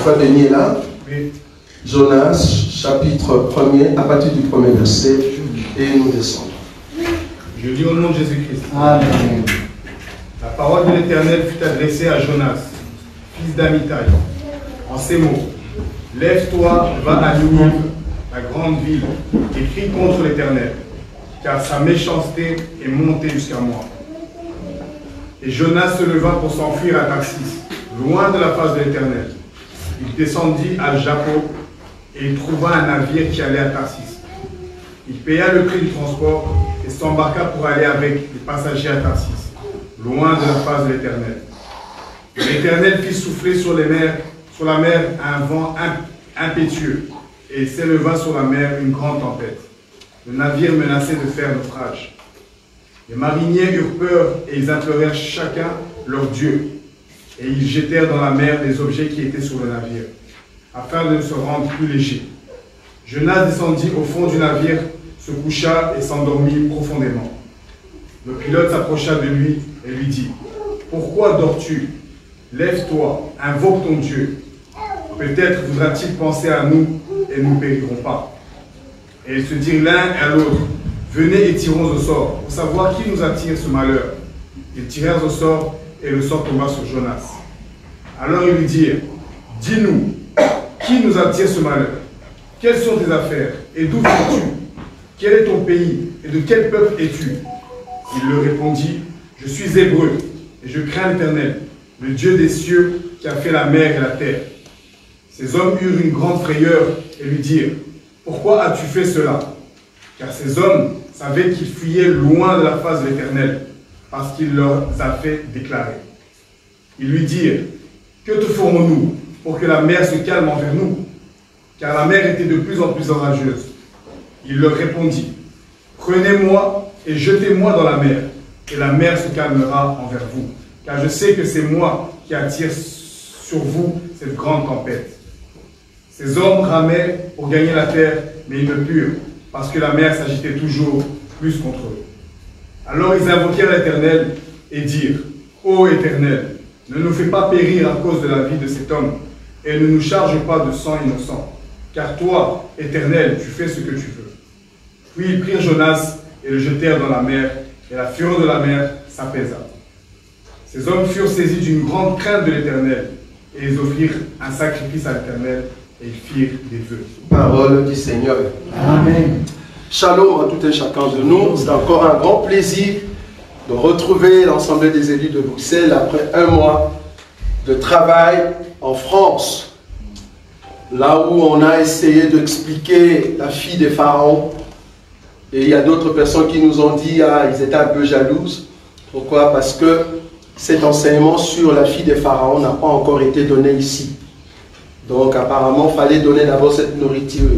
Frère Denis est là. Oui. Jonas, chapitre 1er, à partir du premier verset, et nous descendons. Je lis au nom de Jésus-Christ. Amen. La parole de l'Éternel fut adressée à Jonas, fils d'Amittai, en ces mots. Lève-toi, va à Ninive, la grande ville, et crie contre l'Éternel, car sa méchanceté est montée jusqu'à moi. Et Jonas se leva pour s'enfuir à Tarsis, loin de la face de l'Éternel. Il descendit à Jappo, et il trouva un navire qui allait à Tarsis. Il paya le prix du transport et s'embarqua pour aller avec les passagers à Tarsis, loin de la face de l'Éternel. L'Éternel fit souffler sur la mer un vent impétueux, et il s'éleva sur la mer une grande tempête. Le navire menaçait de faire naufrage. Les mariniers eurent peur et ils implorèrent chacun leur Dieu. Et ils jetèrent dans la mer les objets qui étaient sur le navire, afin de se rendre plus léger. Jonas descendit au fond du navire, se coucha et s'endormit profondément. Le pilote s'approcha de lui et lui dit, « Pourquoi dors-tu? Lève-toi, invoque ton Dieu. Peut-être voudra-t-il penser à nous et nous ne périrons pas. » Et ils se dirent l'un à l'autre, « Venez et tirons au sort, pour savoir qui nous attire ce malheur. » Ils tirèrent au sort, et le sort tomba sur Jonas. Alors ils lui dirent, « Dis-nous, qui nous attire ce malheur? Quelles sont tes affaires? Et d'où viens-tu? Quel est ton pays? Et de quel peuple es-tu? » Il leur répondit, « Je suis hébreu, et je crains l'Éternel, le Dieu des cieux qui a fait la mer et la terre. » Ces hommes eurent une grande frayeur et lui dirent, « Pourquoi as-tu fait cela? » Car ces hommes savaient qu'ils fuyaient loin de la face de l'Éternel, parce qu'il leur a fait déclarer. Ils lui dirent, « Que te ferons-nous pour que la mer se calme envers nous? » Car la mer était de plus en plus orageuse. Il leur répondit, « Prenez-moi et jetez-moi dans la mer, et la mer se calmera envers vous. Car je sais que c'est moi qui attire sur vous cette grande tempête. » Ces hommes ramaient pour gagner la terre, mais ils ne purent, parce que la mer s'agitait toujours plus contre eux. Alors ils invoquèrent l'Éternel et dirent, « Ô Éternel, ne nous fais pas périr à cause de la vie de cet homme, et ne nous charge pas de sang innocent, car toi, Éternel, tu fais ce que tu veux. » Puis ils prirent Jonas et le jetèrent dans la mer, et la fureur de la mer s'apaisa. Ces hommes furent saisis d'une grande crainte de l'Éternel, et ils offrirent un sacrifice à l'Éternel, et ils firent des vœux. Parole du Seigneur. Amen. Shalom à tout un chacun de nous. C'est encore un grand plaisir de retrouver l'Assemblée des élus de Bruxelles après un mois de travail en France. Là où on a essayé d'expliquer la fille des pharaons. Et il y a d'autres personnes qui nous ont dit, ah, ils étaient un peu jalouses. Pourquoi? Parce que cet enseignement sur la fille des pharaons n'a pas encore été donné ici. Donc apparemment, il fallait donner d'abord cette nourriture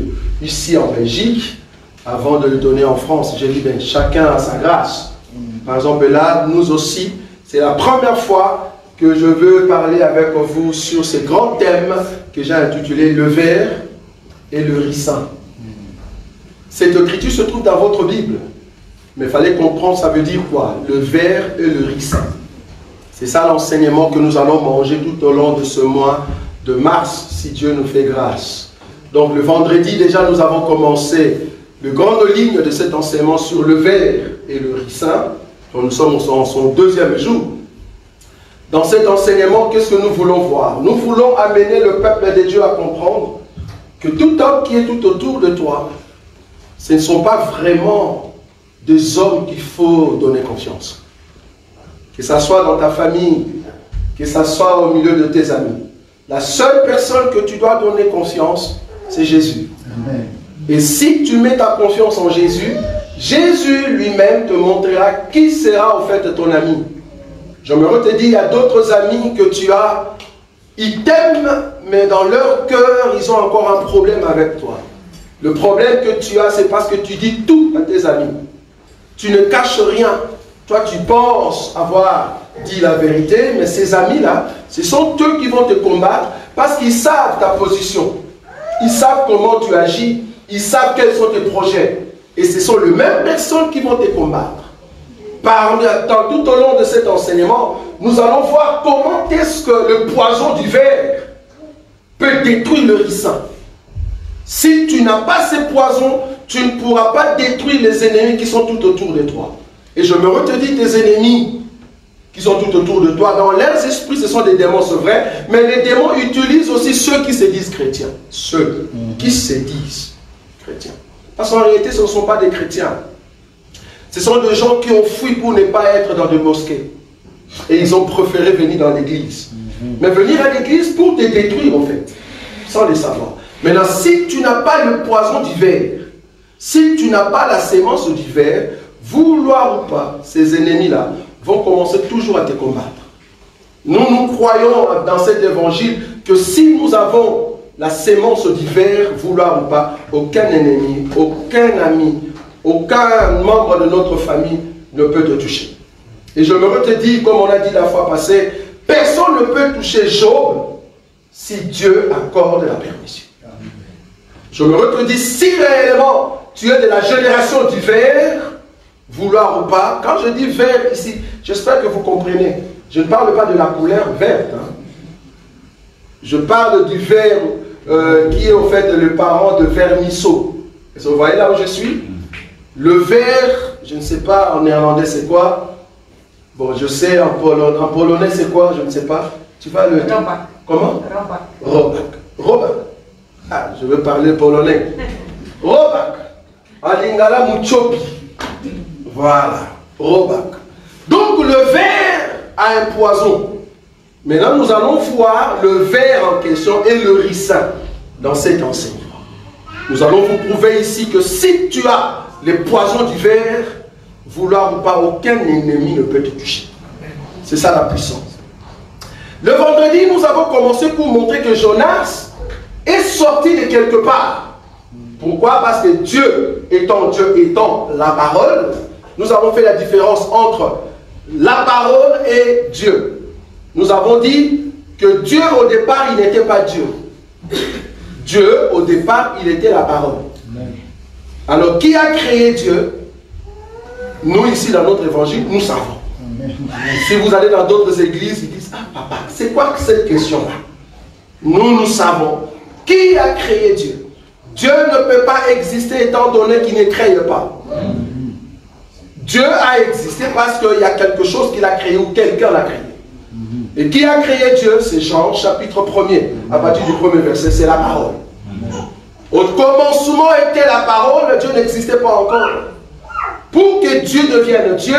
ici en Belgique, avant de le donner en France. J'ai dit, ben, chacun a sa grâce. Par exemple, là, nous aussi, c'est la première fois que je veux parler avec vous sur ce grand thème que j'ai intitulé « Le ver et le ricin ». Cette écriture se trouve dans votre Bible. Mais il fallait comprendre, ça veut dire quoi? Le ver et le ricin. C'est ça l'enseignement que nous allons manger tout au long de ce mois de mars, si Dieu nous fait grâce. Donc le vendredi, déjà, nous avons commencé les grandes lignes de cet enseignement sur le ver et le ricin. Nous sommes en son deuxième jour. Dans cet enseignement, qu'est-ce que nous voulons voir? Nous voulons amener le peuple de Dieu à comprendre que tout homme qui est tout autour de toi, ce ne sont pas vraiment des hommes qu'il faut donner confiance. Que ce soit dans ta famille, que ce soit au milieu de tes amis. La seule personne que tu dois donner confiance, c'est Jésus. Amen. Et si tu mets ta confiance en Jésus, Jésus lui-même te montrera qui sera au fait ton ami. J'aimerais te dire, il y a d'autres amis que tu as, ils t'aiment, mais dans leur cœur, ils ont encore un problème avec toi. Le problème que tu as, c'est parce que tu dis tout à tes amis. Tu ne caches rien. Toi, tu penses avoir dit la vérité, mais ces amis-là, ce sont eux qui vont te combattre parce qu'ils savent ta position. Ils savent comment tu agis. Ils savent quels sont tes projets. Et ce sont les mêmes personnes qui vont te combattre. Tout au long de cet enseignement, nous allons voir comment est-ce que le poison du ver peut détruire le ricin. Si tu n'as pas ces poisons, tu ne pourras pas détruire les ennemis qui sont tout autour de toi. Et je me retdis tes ennemis qui sont tout autour de toi. Dans leurs esprits, ce sont des démons, c'est vrai. Mais les démons utilisent aussi ceux qui se disent chrétiens. Ceux qui se disent chrétiens. Parce qu'en réalité, ce ne sont pas des chrétiens. Ce sont des gens qui ont fui pour ne pas être dans des mosquées. Et ils ont préféré venir dans l'église. Mais venir à l'église pour te détruire, en fait. Sans les savoir. Maintenant, si tu n'as pas le poison du ver, si tu n'as pas la sémence du ver, vouloir ou pas, ces ennemis-là vont commencer toujours à te combattre. Nous croyons dans cet évangile que si nous avons la sémence du ver, vouloir ou pas, aucun ennemi, aucun ami, aucun membre de notre famille ne peut te toucher. Et je me redis, comme on a dit la fois passée, personne ne peut toucher Job si Dieu accorde la permission. Je me redis, si réellement tu es de la génération du ver, vouloir ou pas, quand je dis vert ici, j'espère que vous comprenez. Je ne parle pas de la couleur verte. Hein. Je parle du vert qui est au fait le parent de vermisseau. Vous voyez là où je suis? Le vert, je ne sais pas en néerlandais c'est quoi. Bon, je sais en polonais c'est quoi, je ne sais pas. Tu vas le dire. Comment? Robak. Robak. Ah, je veux parler polonais. Robak. Alingala muchopi. Voilà. Robak. Donc le ver a un poison. Maintenant, nous allons voir le ver en question et le ricin dans cet enseignement. Nous allons vous prouver ici que si tu as les poisons du ver, vouloir ou pas, aucun ennemi ne peut te toucher. C'est ça la puissance. Le vendredi, nous avons commencé pour montrer que Jonas est sorti de quelque part. Pourquoi? Parce que Dieu étant la parole, nous avons fait la différence entre la parole et Dieu. Nous avons dit que Dieu, au départ, il n'était pas Dieu. Dieu, au départ, il était la parole. Alors, qui a créé Dieu? Nous, ici, dans notre évangile, nous savons. Si vous allez dans d'autres églises, ils disent, ah papa, c'est quoi cette question-là? Nous savons. Qui a créé Dieu? Dieu ne peut pas exister étant donné qu'il ne crée pas. Dieu a existé parce qu'il y a quelque chose qu'il a créé ou quelqu'un l'a créé. Et qui a créé Dieu? C'est Jean, chapitre 1er, à partir du premier verset, c'est la parole. Au commencement était la parole, Dieu n'existait pas encore. Pour que Dieu devienne Dieu,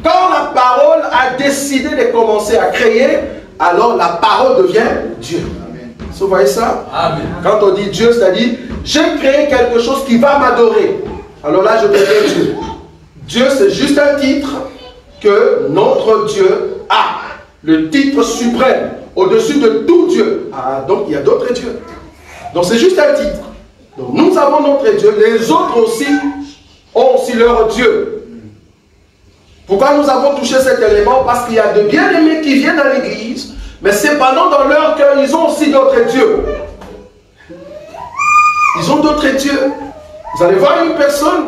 quand la parole a décidé de commencer à créer, alors la parole devient Dieu. Vous voyez ça? Amen. Quand on dit Dieu, c'est-à-dire, j'ai créé quelque chose qui va m'adorer. Alors là, je deviens Dieu. Dieu, c'est juste un titre que notre Dieu a. Le titre suprême, au-dessus de tout Dieu. Ah, donc il y a d'autres dieux. Donc c'est juste un titre. Donc nous avons notre Dieu, les autres aussi ont aussi leur Dieu. Pourquoi nous avons touché cet élément? Parce qu'il y a de bien-aimés qui viennent à l'église, mais cependant dans leur cœur, ils ont aussi d'autres dieux. Ils ont d'autres dieux. Vous allez voir une personne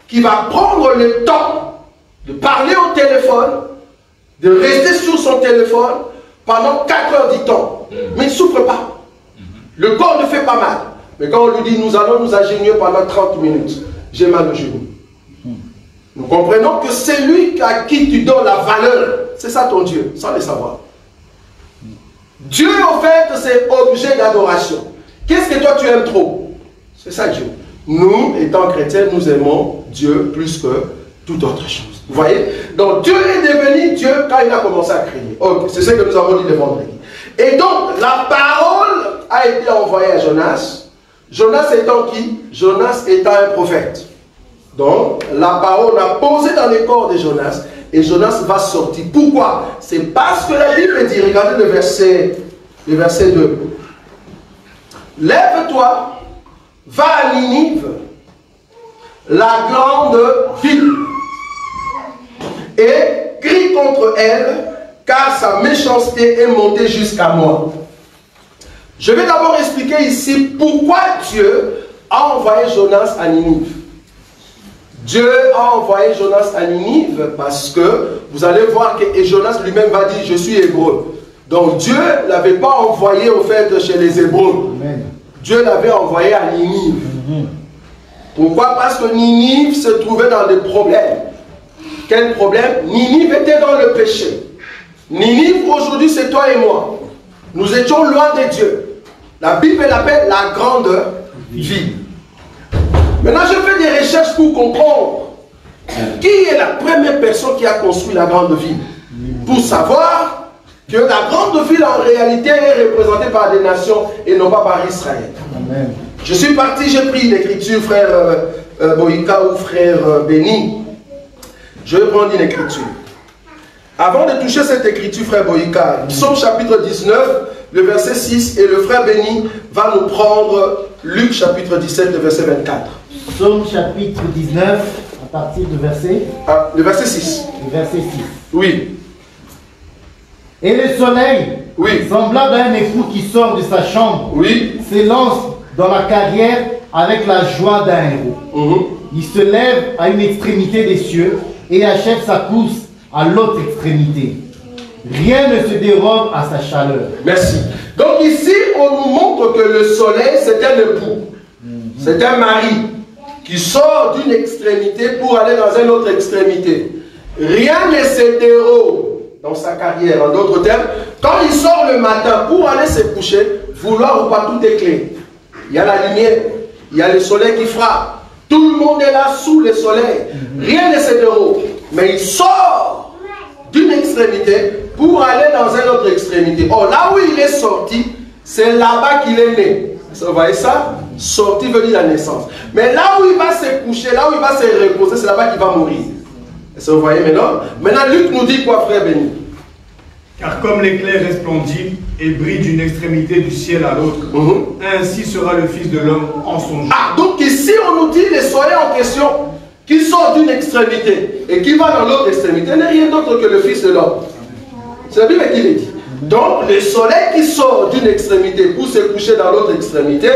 qui va prendre le temps de parler au téléphone, de rester sur son téléphone pendant 4 heures du temps. Mais il ne souffre pas. Le corps ne fait pas mal. Mais quand on lui dit, nous allons nous agenouiller pendant 30 minutes, j'ai mal au genou. Nous comprenons que c'est lui à qui tu donnes la valeur. C'est ça ton Dieu, sans le savoir. Dieu, en fait, c'est objet d'adoration. Qu'est-ce que toi tu aimes trop? C'est ça Dieu. Nous, étant chrétiens, nous aimons Dieu plus que toute autre chose. Vous voyez? Donc Dieu est devenu Dieu quand il a commencé à créer. Ok, c'est ce que nous avons dit le vendredi. Et donc, la parole a été envoyée à Jonas. Jonas étant qui? Jonas étant un prophète. Donc, la parole a posé dans les corps de Jonas. Et Jonas va sortir. Pourquoi? C'est parce que la Bible dit, regardez le verset 2. Lève-toi, va à Ninive, la grande ville, et crie contre elle, car sa méchanceté est montée jusqu'à moi. Je vais d'abord expliquer ici pourquoi Dieu a envoyé Jonas à Ninive. Dieu a envoyé Jonas à Ninive parce que vous allez voir que Jonas lui-même va dire, je suis hébreu. Donc Dieu ne l'avait pas envoyé au fait chez les Hébreux. Dieu l'avait envoyé à Ninive. Pourquoi? Parce que Ninive se trouvait dans des problèmes. Quel problème? Ninive était dans le péché. Ninive aujourd'hui c'est toi et moi. Nous étions loin de Dieu. La Bible l'appelle la grande ville. Maintenant je fais des recherches pour comprendre qui est la première personne qui a construit la grande ville. Pour savoir que la grande ville en réalité est représentée par des nations et non pas par Israël. Amen. Je suis parti, j'ai pris l'écriture, frère Boïka ou frère Béni. Je vais prendre une écriture. Avant de toucher cette écriture, frère Boïka, Psaume chapitre 19, le verset 6, et le frère Béni va nous prendre Luc chapitre 17, le verset 24. Psaume chapitre 19, à partir du verset... le verset 6. Le verset 6. Oui. Et le soleil, oui, semblable à un époux qui sort de sa chambre, oui, s'élance dans la carrière avec la joie d'un héros. Il se lève à une extrémité des cieux et achève sa course à l'autre extrémité. Rien ne se dérobe à sa chaleur. Merci. Donc ici, on nous montre que le soleil, c'est un époux. C'est un mari qui sort d'une extrémité pour aller dans une autre extrémité. Rien ne se dérobe dans sa carrière. En d'autres termes, quand il sort le matin pour aller se coucher, vouloir ou pas, tout est clair. Il y a la lumière, il y a le soleil qui frappe. Tout le monde est là sous le soleil. Rien ne se dérobe. Mais il sort d'une extrémité pour aller dans une autre extrémité. Or, là où il est sorti, c'est là-bas qu'il est né. Vous voyez ça? Sorti veut dire la naissance. Mais là où il va se coucher, là où il va se reposer, c'est là-bas qu'il va mourir. Est-ce que vous voyez maintenant? Maintenant, Luc nous dit quoi, frère Béni? Car comme l'éclair resplendit et brille d'une extrémité du ciel à l'autre, ainsi sera le Fils de l'homme en son jour. Ah, donc ici, on nous dit le soleil en question, qui sort d'une extrémité et qui va dans l'autre extrémité, n'est rien d'autre que le Fils de l'homme. C'est la Bible qui le dit. Donc, le soleil qui sort d'une extrémité pour se coucher dans l'autre extrémité,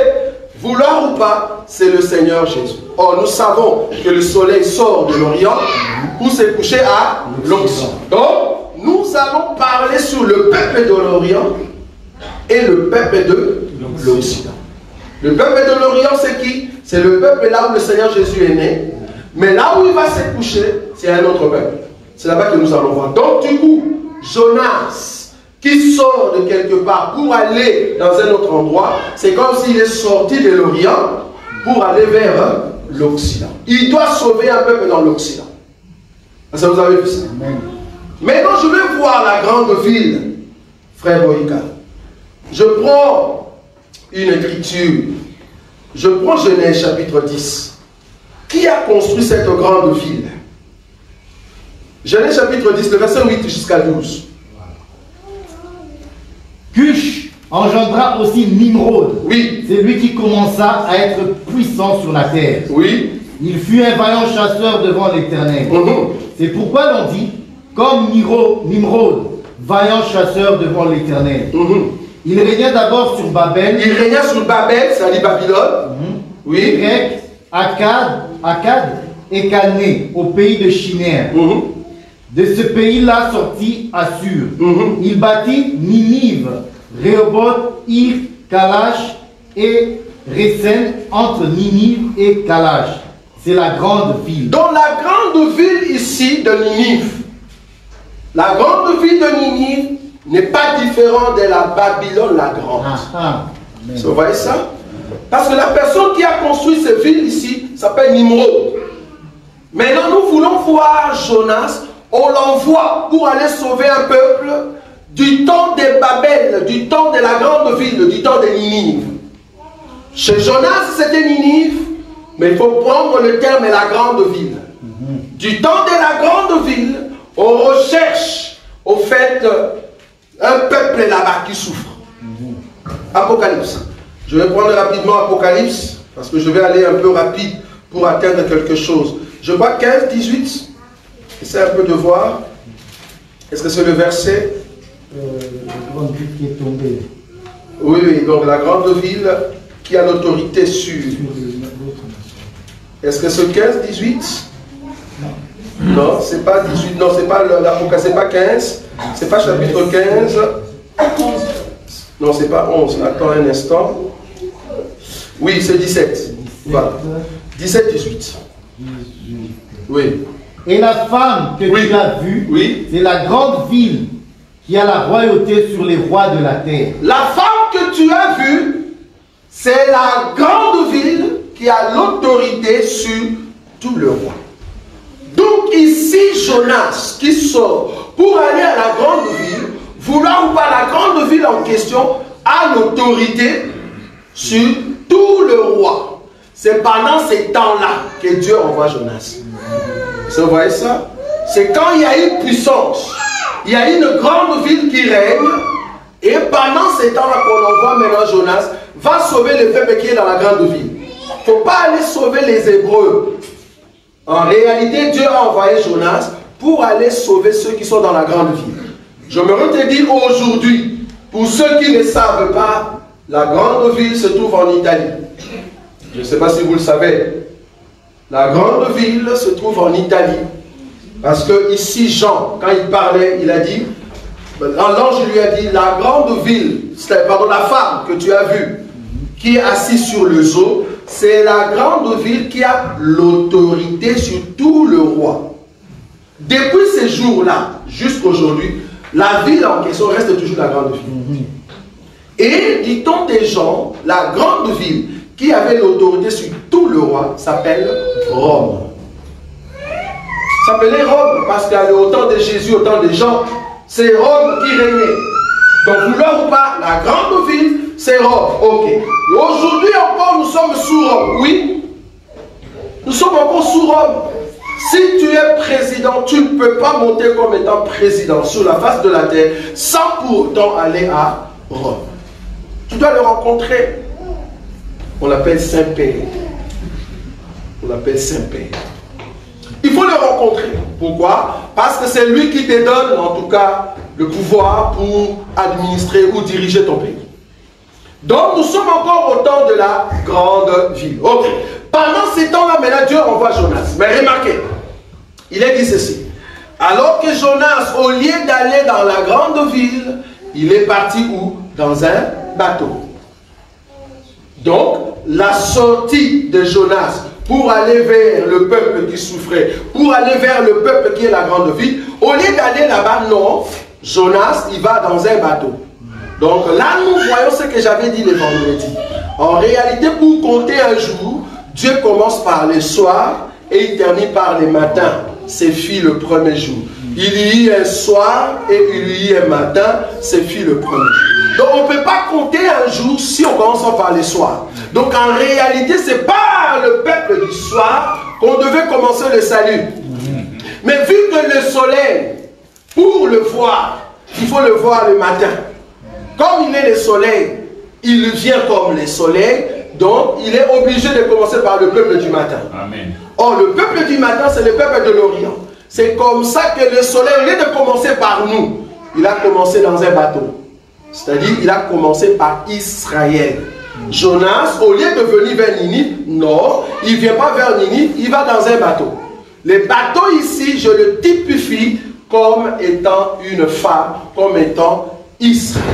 vouloir ou pas, c'est le Seigneur Jésus. Or, nous savons que le soleil sort de l'Orient pour se coucher à l'Occident. Donc, nous allons parler sur le peuple de l'Orient et le peuple de l'Occident. Le peuple de l'Orient, c'est qui? C'est le peuple là où le Seigneur Jésus est né. Mais là où il va se coucher, c'est un autre peuple. C'est là-bas que nous allons voir. Donc, du coup, Jonas, qui sort de quelque part pour aller dans un autre endroit, c'est comme s'il est sorti de l'Orient pour aller vers l'Occident. Il doit sauver un peuple dans l'Occident. Est-ce que vous avez vu ça? Amen. Maintenant, je vais voir la grande ville, frère Boïka. Je prends une écriture. Je prends Genèse chapitre 10. Qui a construit cette grande ville? Genèse chapitre 10, le verset 8 jusqu'à 12. Cush engendra aussi Nimrod. Oui. C'est lui qui commença à être puissant sur la terre. Oui. Il fut un vaillant chasseur devant l'Éternel. C'est pourquoi l'on dit, comme Nimrod, vaillant chasseur devant l'Éternel. Il régna d'abord sur Babel. Il régna sur Babel, c'est-à-dire Babylone. Oui. Grec, Akkad et Calné, au pays de Shinéar. De ce pays-là sortit Assur. Il bâtit Ninive, Rehoboth, Ir, Kalash et Resen entre Ninive et Kalash. C'est la grande ville. Dans la grande ville ici de Ninive, la grande ville de Ninive n'est pas différente de la Babylone la grande. Vous voyez ça? Parce que la personne qui a construit cette ville ici s'appelle Nimrod. Maintenant, nous voulons voir Jonas. On l'envoie pour aller sauver un peuple du temps de Babel, du temps de la grande ville, du temps de Ninive. Chez Jonas, c'était Ninive, mais il faut prendre le terme la grande ville. Du temps de la grande ville, on recherche au fait un peuple là-bas qui souffre. Apocalypse. Je vais prendre rapidement Apocalypse, parce que je vais aller un peu rapide pour atteindre quelque chose. Je vois 15, 18. Essayez un peu de voir. Est-ce que c'est le verset? La grande ville qui est tombée. Oui, oui, donc la grande ville qui a l'autorité sur. Est-ce que c'est 15, 18? Non, c'est pas 18. Non, c'est pas l'Apocalypse, c'est pas 15. C'est pas chapitre 15. Non, c'est pas 11. Attends un instant. Oui, c'est 17. Voilà. 17, 18. Oui. Et la femme que tu as vue, oui, c'est la grande ville qui a la royauté sur les rois de la terre. La femme que tu as vue, c'est la grande ville qui a l'autorité sur tout le roi. Donc ici, Jonas qui sort pour aller à la grande ville, vouloir ou pas, la grande ville en question a l'autorité sur tout le roi. C'est pendant ces temps-là que Dieu envoie Jonas. Vous voyez ça? C'est quand il y a une puissance, il y a une grande ville qui règne, et pendant ces temps-là qu'on envoie maintenant Jonas, va sauver le peuple qui est dans la grande ville. Il ne faut pas aller sauver les Hébreux. En réalité, Dieu a envoyé Jonas pour aller sauver ceux qui sont dans la grande ville. Je me te dire aujourd'hui, pour ceux qui ne savent pas, la grande ville se trouve en Italie. Je ne sais pas si vous le savez. La grande ville se trouve en Italie. Parce que ici, Jean, quand il parlait, il a dit, l'ange lui a dit, la grande ville, pardon, la femme que tu as vue, qui est assise sur le zoo, c'est la grande ville qui a l'autorité sur tout le roi. Depuis ces jours-là, jusqu'aujourd'hui, la ville en question reste toujours la grande ville. Et, dit-on des gens, la grande ville qui avait l'autorité sur tout le roi s'appelle Rome. S'appelait Rome parce qu'au temps de Jésus, au temps des gens, c'est Rome qui régnait. Donc, vouloir ou pas, la grande ville, c'est Rome. Ok. Aujourd'hui encore, nous sommes sous Rome. Oui. Nous sommes encore sous Rome. Si tu es président, tu ne peux pas monter comme étant président sur la face de la terre sans pour autant aller à Rome. Tu dois le rencontrer. On l'appelle Saint-Père. On l'appelle Saint-Père. Il faut le rencontrer. Pourquoi? Parce que c'est lui qui te donne, en tout cas, le pouvoir pour administrer ou diriger ton pays. Donc, nous sommes encore au temps de la grande ville. Ok. Pendant ces temps-là, maintenant, Dieu envoie Jonas. Mais remarquez, il est dit ceci. Alors que Jonas, au lieu d'aller dans la grande ville, il est parti où? Dans un bateau. Donc, la sortie de Jonas pour aller vers le peuple qui souffrait, pour aller vers le peuple qui est la grande ville, au lieu d'aller là-bas, non, Jonas, il va dans un bateau. Donc là, nous voyons ce que j'avais dit le vendredi. En réalité, pour compter un jour, Dieu commence par le soir et il termine par le matin. C'est fit le premier jour. Il y eut un soir et il y eut un matin, c'est fit le premier jour. Donc on ne peut pas compter un jour si on commence par le soir. Donc en réalité, ce n'est pas le peuple du soir qu'on devait commencer le salut. Mais vu que le soleil, pour le voir, il faut le voir le matin. Comme il est le soleil, il vient comme le soleil, donc il est obligé de commencer par le peuple du matin. Amen. Or, le peuple du matin, c'est le peuple de l'Orient. C'est comme ça que le soleil, au lieu de commencer par nous, il a commencé dans un bateau. C'est-à-dire, il a commencé par Israël. Jonas, au lieu de venir vers Ninive, non, il ne vient pas vers Ninive, il va dans un bateau. Le bateau ici, je le typifie comme étant une femme, comme étant Israël.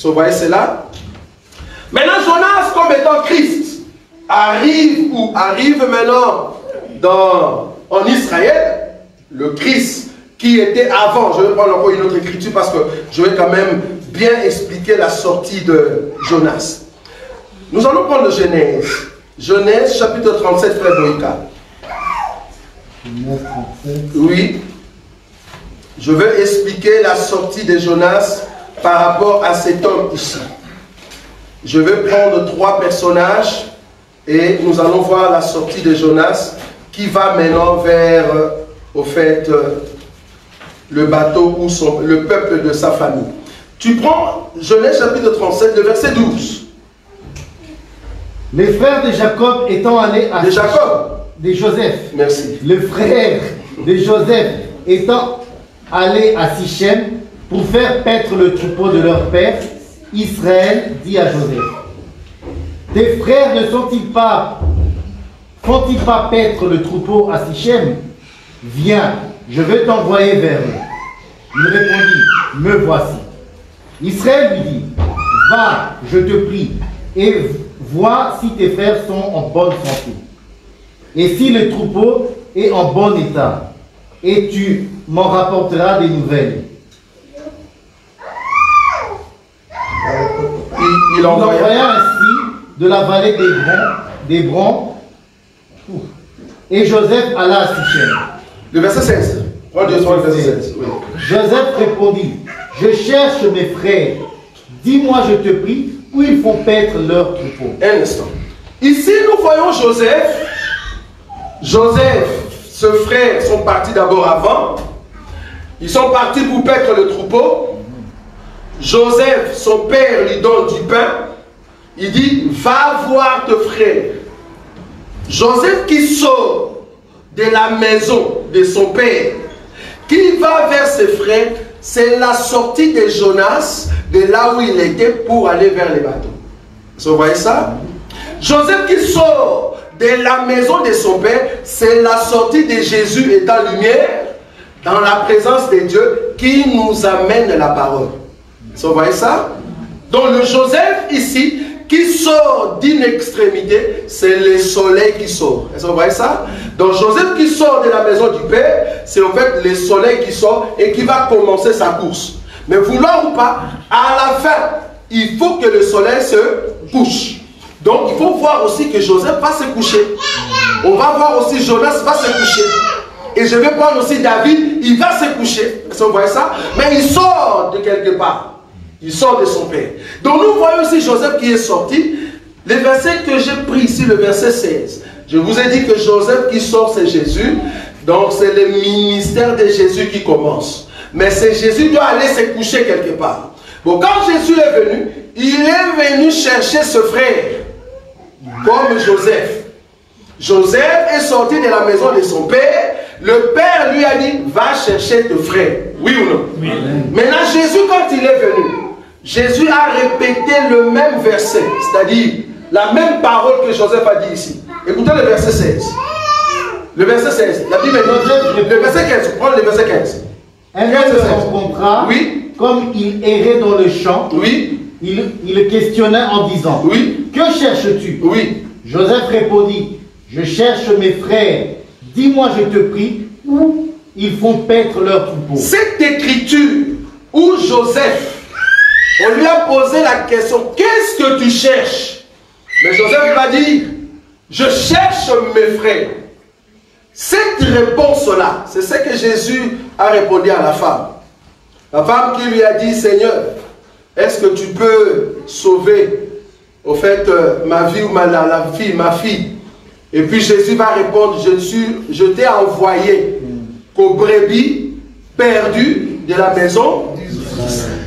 Vous voyez cela? Maintenant, Jonas, comme étant Christ, arrive maintenant en Israël, le Christ qui était avant. Je vais prendre encore une autre écriture parce que je vais quand même bien expliquer la sortie de Jonas. Nous allons prendre Genèse. Genèse chapitre 37, frère Boïka. Oui. Je vais expliquer la sortie de Jonas par rapport à cet homme ici. Je vais prendre 3 personnages et nous allons voir la sortie de Jonas qui va maintenant vers, au fait, le bateau ou le peuple de sa famille. Tu prends Genèse chapitre 37, le verset 12. Les frères de Jacob étant allés à... De Jacob. De Joseph. Merci. Les frères de Joseph étant allés à Sichem pour faire paître le troupeau de leur père, Israël dit à Joseph, tes frères ne font-ils pas paître le troupeau à Sichem? Viens, je vais t'envoyer vers eux. Il répondit, me voici. Israël lui dit, va, je te prie, et vois si tes frères sont en bonne santé, et si le troupeau est en bon état, et tu m'en rapporteras des nouvelles. Il envoya ainsi de la vallée d'Hébron, et Joseph alla à Sichem. Le verset 16. Le verset 16. Oui. Joseph répondit, je cherche mes frères, dis-moi je te prie, où ils font paître leur troupeau. Un instant. Ici nous voyons Joseph. Joseph, ses frères sont partis d'abord avant. Ils sont partis pour paître le troupeau. Joseph, son père, lui donne du pain. Il dit, va voir tes frères. Joseph qui sort de la maison de son père, qui va vers ses frères, c'est la sortie de Jonas, de là où il était, pour aller vers les bateaux. Vous voyez ça? Joseph qui sort de la maison de son père, c'est la sortie de Jésus étant lumière, dans la présence de Dieu, qui nous amène la parole. Vous voyez ça? Donc le Joseph ici, qui sort d'une extrémité, c'est le soleil qui sort. Est-ce que vous voyez ça? Donc Joseph qui sort de la maison du Père, c'est en fait le soleil qui sort et qui va commencer sa course. Mais vouloir ou pas, à la fin, il faut que le soleil se couche. Donc il faut voir aussi que Joseph va se coucher. On va voir aussi Jonas va se coucher. Et je vais prendre aussi David, il va se coucher. Est-ce que vous voyez ça? Mais il sort de quelque part. Il sort de son père. Donc nous voyons aussi Joseph qui est sorti. Le verset que j'ai pris ici, le verset 16. Je vous ai dit que Joseph qui sort, c'est Jésus. Donc c'est le ministère de Jésus qui commence. Mais c'est Jésus qui doit aller se coucher quelque part. Bon, quand Jésus est venu, il est venu chercher ce frère. Comme Joseph. Joseph est sorti de la maison de son père. Le père lui a dit, va chercher tes frères. Oui ou non? Oui. Maintenant Jésus, quand il est venu, Jésus a répété le même verset, c'est-à-dire la même parole que Joseph a dit ici. Écoutez le verset 16. Le verset 16. La Bible dit, le verset 15. Prends le verset 15. Un homme le rencontra, oui. Comme il errait dans le champ, oui. Il le questionnait en disant, oui. Que cherches-tu? Oui. Joseph répondit, je cherche mes frères, dis-moi je te prie, où ils font paître leur troupeau. Cette écriture où Joseph, on lui a posé la question, qu'est-ce que tu cherches? Mais Joseph va dire, je cherche mes frères. Cette réponse-là, c'est ce que Jésus a répondu à la femme. La femme qui lui a dit, Seigneur, est-ce que tu peux sauver, au fait, ma vie ou ma fille? Et puis Jésus va répondre, je t'ai envoyé qu'aux brebis perdues de la maison d'Israël.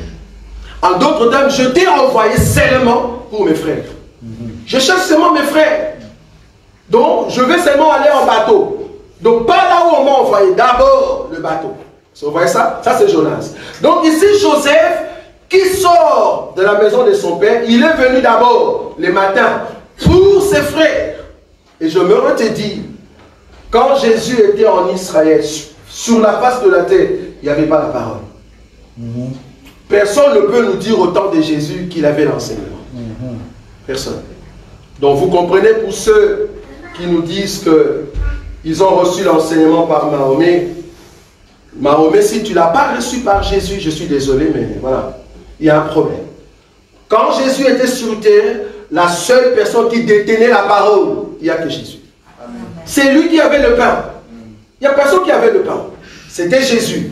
En d'autres termes, je t'ai envoyé seulement pour mes frères. Je cherche seulement mes frères. Donc, je vais seulement aller en bateau. Donc, pas là où on m'a envoyé. D'abord, le bateau. Vous voyez ça? Ça, c'est Jonas. Donc, ici, Joseph, qui sort de la maison de son père, il est venu d'abord, le matin, pour ses frères. Et je me te dire, quand Jésus était en Israël, sur la face de la terre, il n'y avait pas la parole. Personne ne peut nous dire au temps de Jésus qu'il avait l'enseignement. Personne. Donc vous comprenez, pour ceux qui nous disent qu'ils ont reçu l'enseignement par Mahomet, Mahomet, si tu ne l'as pas reçu par Jésus, je suis désolé, mais voilà, il y a un problème. Quand Jésus était sur terre, la seule personne qui détenait la parole, il n'y a que Jésus. C'est lui qui avait le pain. Il n'y a personne qui avait le pain. C'était Jésus.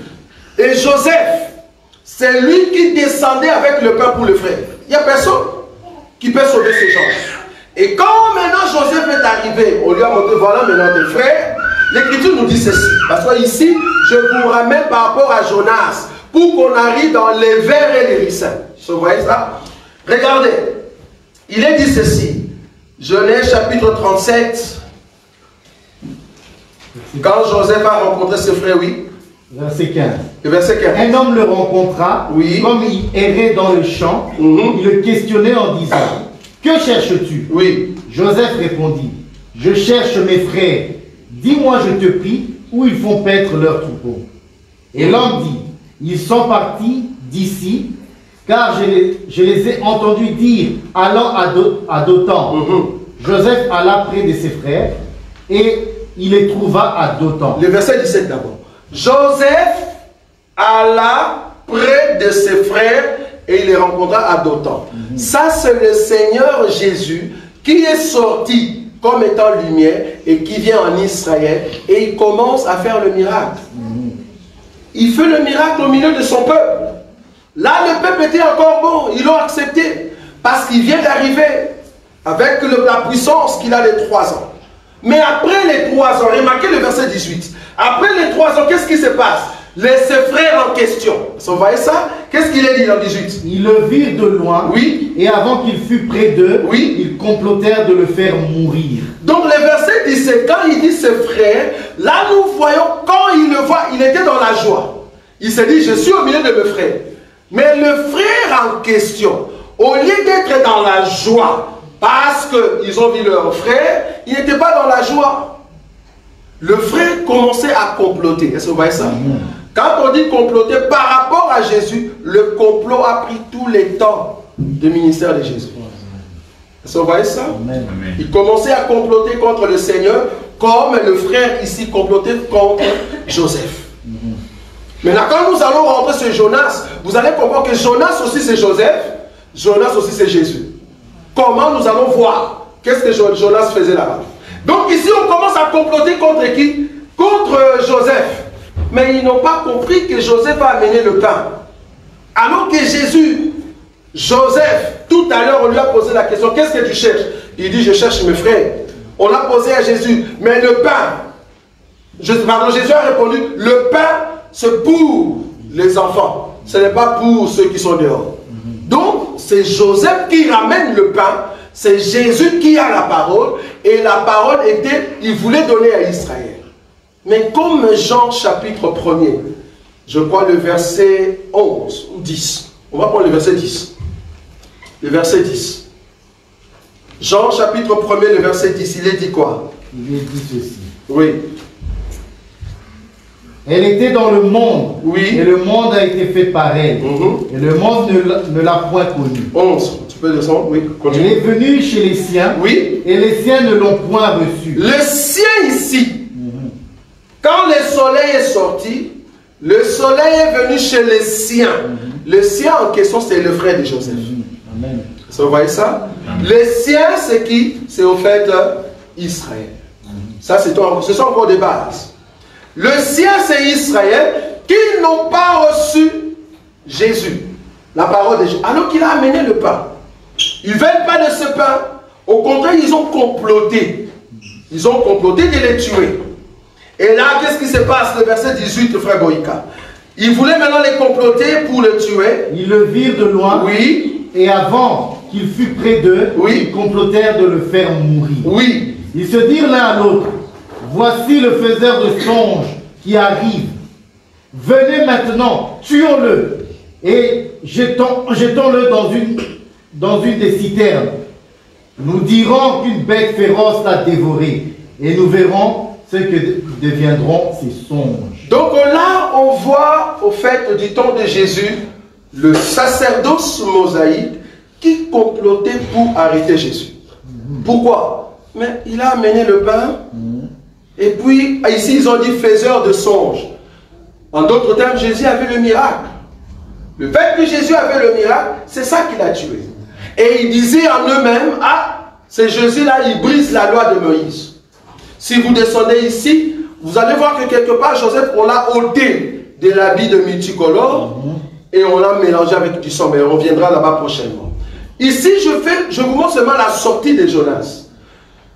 Et Joseph, c'est lui qui descendait avec le pain pour le frère. Il n'y a personne qui peut sauver ces gens. Et quand maintenant Joseph est arrivé, on lui a montré, voilà maintenant tes frères, l'Écriture nous dit ceci. Parce que ici, je vous ramène par rapport à Jonas, pour qu'on arrive dans les vers et les ricins. Vous voyez ça? Regardez. Il est dit ceci. Genèse chapitre 37. Quand Joseph a rencontré ses frères, oui. Verset 15. Le verset 15. Un homme le rencontra, oui. Comme il errait dans le champ, il le questionnait en disant, que cherches-tu? Oui. Joseph répondit, je cherche mes frères, dis-moi je te prie, où ils font paître leur troupeau. Et l'homme dit, ils sont partis d'ici, car je les ai entendus dire, allant à Dothan. Joseph alla près de ses frères et il les trouva à Dothan. Le verset 17 d'abord. Joseph alla près de ses frères et il les rencontra à Dothan. Ça, c'est le Seigneur Jésus qui est sorti comme étant lumière et qui vient en Israël et il commence à faire le miracle. Il fait le miracle au milieu de son peuple. Là, le peuple était encore bon, ils l'ont accepté parce qu'il vient d'arriver avec la puissance qu'il a les 3 ans. Mais après les 3 ans, remarquez le verset 18. Après les 3 ans, qu'est-ce qui se passe? Ses frères en question. Vous voyez ça? Qu'est-ce qu'il est dit dans 18? Ils le virent de loin. Oui. Et avant qu'il fût près d'eux, oui, ils complotèrent de le faire mourir. Donc le verset 17, quand il dit ses frères, là nous voyons, quand il le voit, il était dans la joie. Il s'est dit, je suis au milieu de mes frères. Mais le frère en question, au lieu d'être dans la joie, parce qu'ils ont vu leur frère, il n'était pas dans la joie. Le frère commençait à comploter. Est-ce que vous voyez ça? Quand on dit comploter par rapport à Jésus, le complot a pris tous les temps du ministère de Jésus. Est-ce que vous voyez ça? Amen. Il commençait à comploter contre le Seigneur, comme le frère ici complotait contre Joseph. Maintenant, quand nous allons rentrer sur Jonas, vous allez comprendre que Jonas aussi c'est Joseph, Jonas aussi c'est Jésus. Comment nous allons voir qu'est-ce que Jonas faisait là-bas. Donc ici on commence à comploter contre qui? Contre Joseph. Mais ils n'ont pas compris que Joseph a amené le pain. Alors que Jésus, Joseph, tout à l'heure on lui a posé la question, qu'est-ce que tu cherches? Il dit, je cherche mes frères. On l'a posé à Jésus, mais le pain, Jésus a répondu, le pain c'est pour les enfants, ce n'est pas pour ceux qui sont dehors. Donc c'est Joseph qui ramène le pain, c'est Jésus qui a la parole, et la parole était, il voulait donner à Israël. Mais comme Jean chapitre 1er, je crois le verset 11 ou 10, on va prendre le verset 10. Le verset 10. Jean chapitre 1er, le verset 10, il est dit quoi? Il est dit ceci. Oui. Elle était dans le monde, oui, et le monde a été fait par elle, et le monde ne l'a point connue. 11, tu peux descendre, oui, continue. Elle est venue chez les siens, oui, et les siens ne l'ont point reçue. Le sien ici, quand le soleil est sorti, le soleil est venu chez les siens. Le sien en question, c'est le frère de Joseph. Amen. Vous voyez ça? Les siens, c'est qui? C'est au fait Israël. Ça, ce sont encore des bases. Le sien, c'est Israël, qui n'ont pas reçu Jésus, la parole de Jésus, alors qu'il a amené le pain. Ils ne veulent pas de ce pain. Au contraire, ils ont comploté. Ils ont comploté de les tuer. Et là, qu'est-ce qui se passe? Le verset 18, frère Boïka. Ils voulaient maintenant les comploter pour le tuer. Ils le virent de loin. Oui. Et avant qu'il fût près d'eux, oui, ils complotèrent de le faire mourir. Oui. Ils se dirent l'un à l'autre, voici le faiseur de songes qui arrive. Venez maintenant, tuons-le et jetons-le dans une des citernes. Nous dirons qu'une bête féroce l'a dévoré et nous verrons ce que deviendront ces songes. Donc là, on voit au fait du temps de Jésus, le sacerdoce mosaïque qui complotait pour arrêter Jésus. Pourquoi? Mais il a amené le pain. Et puis, ici, ils ont dit faiseur de songes. En d'autres termes, Jésus avait le miracle. Le fait que Jésus avait le miracle, c'est ça qu'il a tué. Et ils disaient en eux-mêmes, ah, c'est Jésus-là, il brise la loi de Moïse. Si vous descendez ici, vous allez voir que quelque part, Joseph, on l'a ôté de l'habit de multicolore et on l'a mélangé avec du sang. Mais on reviendra là-bas prochainement. Ici, je vous montre seulement la sortie de Jonas.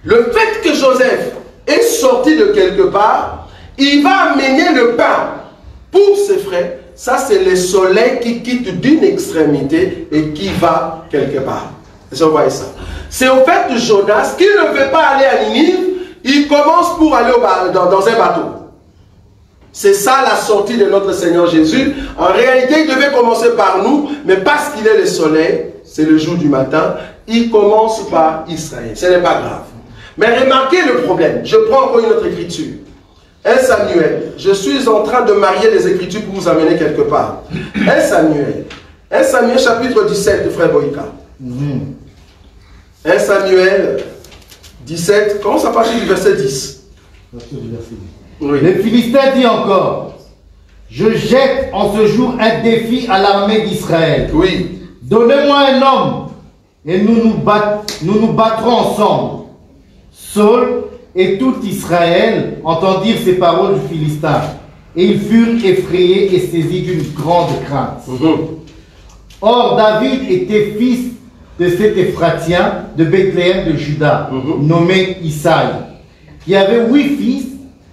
Le fait que Joseph est sorti de quelque part, il va amener le pain pour ses frères. Ça, c'est le soleil qui quitte d'une extrémité et qui va quelque part. Est-ce que vous voyez ça? C'est au fait de Jonas qui ne veut pas aller à Ninive, il commence pour aller dans un bateau. C'est ça la sortie de notre Seigneur Jésus. En réalité, il devait commencer par nous, mais parce qu'il est le soleil, c'est le jour du matin, il commence par Israël. Ce n'est pas grave. Mais remarquez le problème. Je prends encore une autre écriture. 1 Samuel. Je suis en train de marier les écritures pour vous amener quelque part. 1 Samuel. 1 Samuel chapitre 17, frère Boïka. 1 Samuel 17, commence à partir du verset 10. Oui. Le Philistin dit encore, je jette en ce jour un défi à l'armée d'Israël. Oui. Donnez-moi un homme et nous nous battrons ensemble. Saul et tout Israël entendirent ces paroles du Philistin. Et ils furent effrayés et saisis d'une grande crainte. Or, David était fils de cet Éphratien de Bethléem de Juda, nommé Isaïe, qui avait 8 fils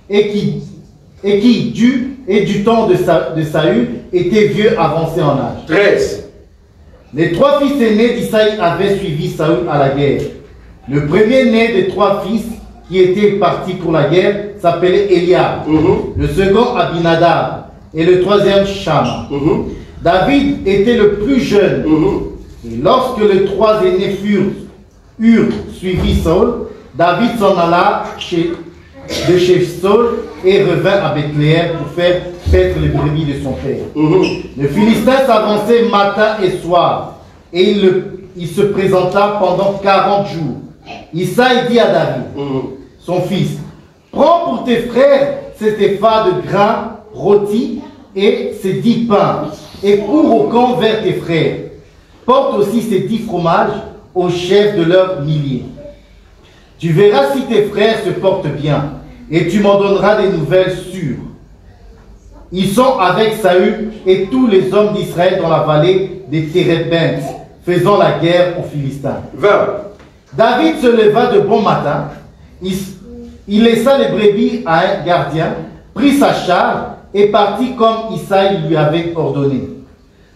et qui du temps de Saül, était vieux avancé en âge. 13. Les 3 fils aînés d'Isaïe avaient suivi Saül à la guerre. Le premier-né des 3 fils qui étaient partis pour la guerre s'appelait Eliab, le second Abinadab et le troisième Shama. David était le plus jeune. Et lorsque les 3 aînés eurent suivi Saul, David s'en alla de chez Saul et revint à Bethléem pour faire paître les brebis de son père. Le Philistin s'avançait matin et soir, et il se présenta pendant 40 jours. Isaïe dit à David, son fils, prends pour tes frères cet épha de grains rôtis et ces 10 pains, et cours au camp vers tes frères. Porte aussi ces 10 fromages au chef de leurs milliers. Tu verras si tes frères se portent bien, et tu m'en donneras des nouvelles sûres. Ils sont avec Saül et tous les hommes d'Israël dans la vallée des Térébintes, faisant la guerre aux Philistins. 20. David se leva de bon matin, il laissa les brebis à un gardien, prit sa charge et partit comme Isaïe lui avait ordonné.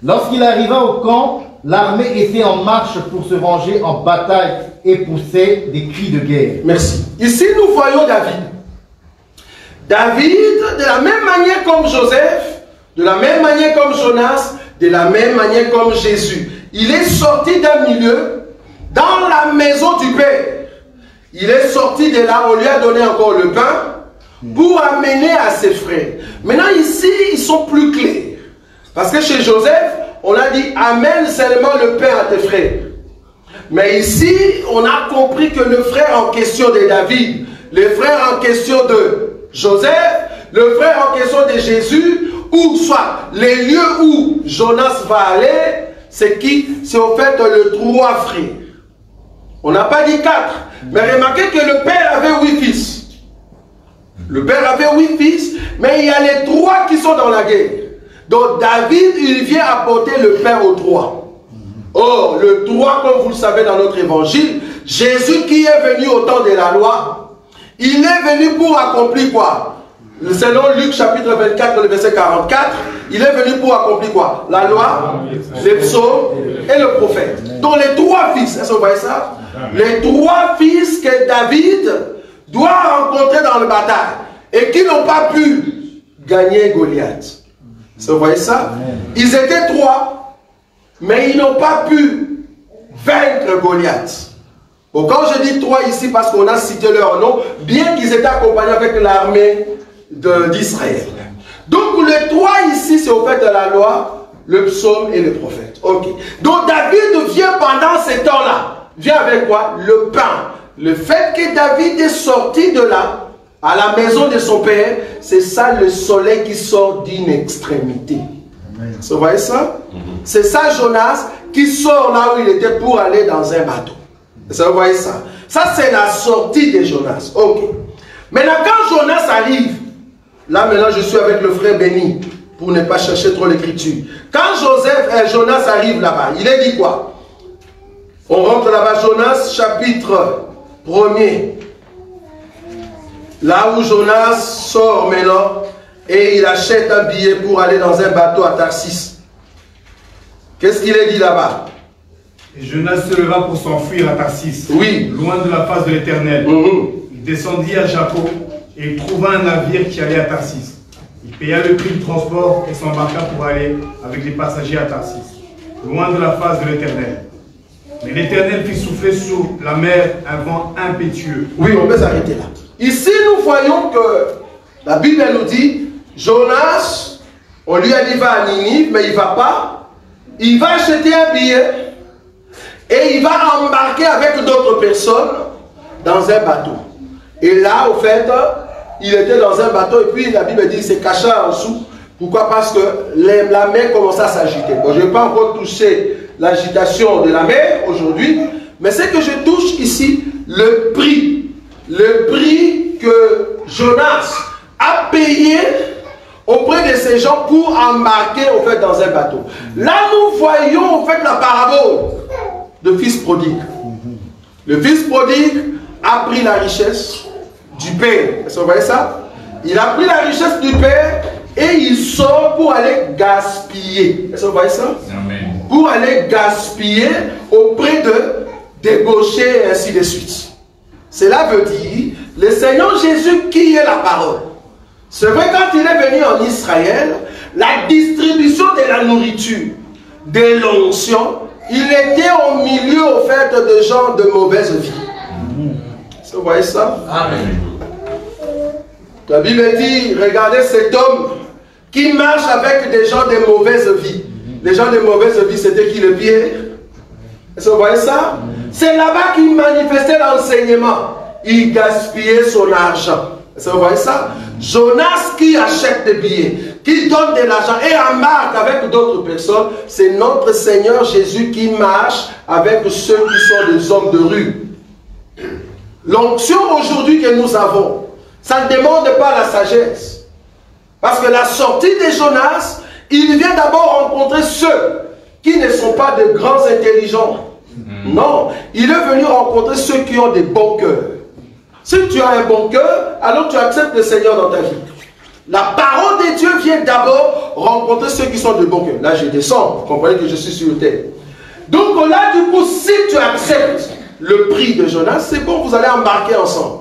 Lorsqu'il arriva au camp, l'armée était en marche pour se ranger en bataille et poussait des cris de guerre. Merci. Ici, nous voyons David. David, de la même manière comme Joseph, de la même manière comme Jonas, de la même manière comme Jésus. Il est sorti d'un milieu dans la maison du Père. Il est sorti de là, on lui a donné encore le pain pour amener à ses frères. Maintenant ici, ils sont plus clairs. Parce que chez Joseph, on a dit amène seulement le pain à tes frères. Mais ici, on a compris que le frère en question de David, le frère en question de Joseph, le frère en question de Jésus, ou soit les lieux où Jonas va aller, c'est qui? C'est au fait le 3 frères. On n'a pas dit 4. Mais remarquez que le père avait 8 fils. Le père avait 8 fils, mais il y a les 3 qui sont dans la guerre. Donc David, il vient apporter le pain aux 3. Or, le 3, comme vous le savez dans notre évangile, Jésus qui est venu au temps de la loi, il est venu pour accomplir quoi? Selon Luc chapitre 24, le verset 44, il est venu pour accomplir quoi? La loi, les psaumes et le prophète. Donc les 3 fils, est-ce que vous voyez ça? Les 3 fils que David doit rencontrer dans le bataille et qui n'ont pas pu gagner Goliath. Est-ce que vous voyez ça? Ils étaient 3, mais ils n'ont pas pu vaincre Goliath. Bon, quand je dis 3 ici, parce qu'on a cité leur nom, bien qu'ils étaient accompagnés avec l'armée d'Israël. Donc les 3 ici, c'est au fait de la loi, le psaume et le prophète. Ok. Donc David vient pendant ces temps-là. Vient avec quoi? Le pain. Le fait que David est sorti de là, à la maison de son père, c'est ça le soleil qui sort d'une extrémité. Vous voyez ça? C'est ça Jonas qui sort là où il était pour aller dans un bateau. Vous voyez ça? Ça c'est la sortie de Jonas. Ok. Maintenant quand Jonas arrive, là maintenant je suis avec le frère Béni pour ne pas chercher trop l'écriture. Quand Jonas arrive là-bas, il est dit quoi? On rentre là-bas, Jonas chapitre 1er. Là où Jonas sort maintenant et il achète un billet pour aller dans un bateau à Tarsis. Qu'est-ce qu'il est dit là-bas? Et Jonas se leva pour s'enfuir à Tarsis, oui, loin de la face de l'Éternel. Il descendit à Jaco et il trouva un navire qui allait à Tarsis. Il paya le prix du transport et s'embarqua pour aller avec les passagers à Tarsis, loin de la face de l'Éternel. Mais l'Éternel fit souffler sur la mer un vent impétueux. Oui, on peut s'arrêter là. Ici, nous voyons que la Bible nous dit, Jonas, on lui a dit va à Ninive, mais il ne va pas. il va acheter un billet et il va embarquer avec d'autres personnes dans un bateau. Et là, au fait, il était dans un bateau et puis la Bible dit qu'il s'est caché en dessous. Pourquoi? Parce que la mer commençait à s'agiter. Bon, je ne vais pas encore toucher l'agitation de la mer aujourd'hui, mais c'est que je touche ici le prix. Le prix que Jonas a payé auprès de ces gens pour embarquer au fait dans un bateau. Là, nous voyons au fait la parabole de fils prodigue. Le fils prodigue a pris la richesse du père. Est-ce que vous voyez ça? Il a pris la richesse du père et il sort pour aller gaspiller. Est-ce que vous voyez ça? Amen. Pour aller gaspiller auprès de débaucher et ainsi de suite. Cela veut dire le Seigneur Jésus qui est la parole. C'est vrai, quand il est venu en Israël, la distribution de la nourriture, de l'onction, il était au milieu au fait de gens de mauvaise vie. Vous voyez ça? Amen. La Bible dit, regardez cet homme qui marche avec des gens de mauvaise vie. Les gens de mauvaise vie, c'était qui, le Pierre? Est-ce que vous voyez ça? C'est là-bas qu'il manifestait l'enseignement. Il gaspillait son argent. Est-ce que vous voyez ça? Jonas qui achète des billets, qui donne de l'argent et embarque avec d'autres personnes, c'est notre Seigneur Jésus qui marche avec ceux qui sont des hommes de rue. L'onction aujourd'hui que nous avons, ça ne demande pas la sagesse. Parce que la sortie de Jonas, il vient d'abord rencontrer ceux qui ne sont pas de grands intelligents. Non, il est venu rencontrer ceux qui ont des bons cœurs. Si tu as un bon cœur, alors tu acceptes le Seigneur dans ta vie. La parole de Dieu vient d'abord rencontrer ceux qui sont de bon cœur. Là, je descends, vous comprenez que je suis sur terre. Donc là, du coup, si tu acceptes le prix de Jonas, c'est bon, vous allez embarquer ensemble.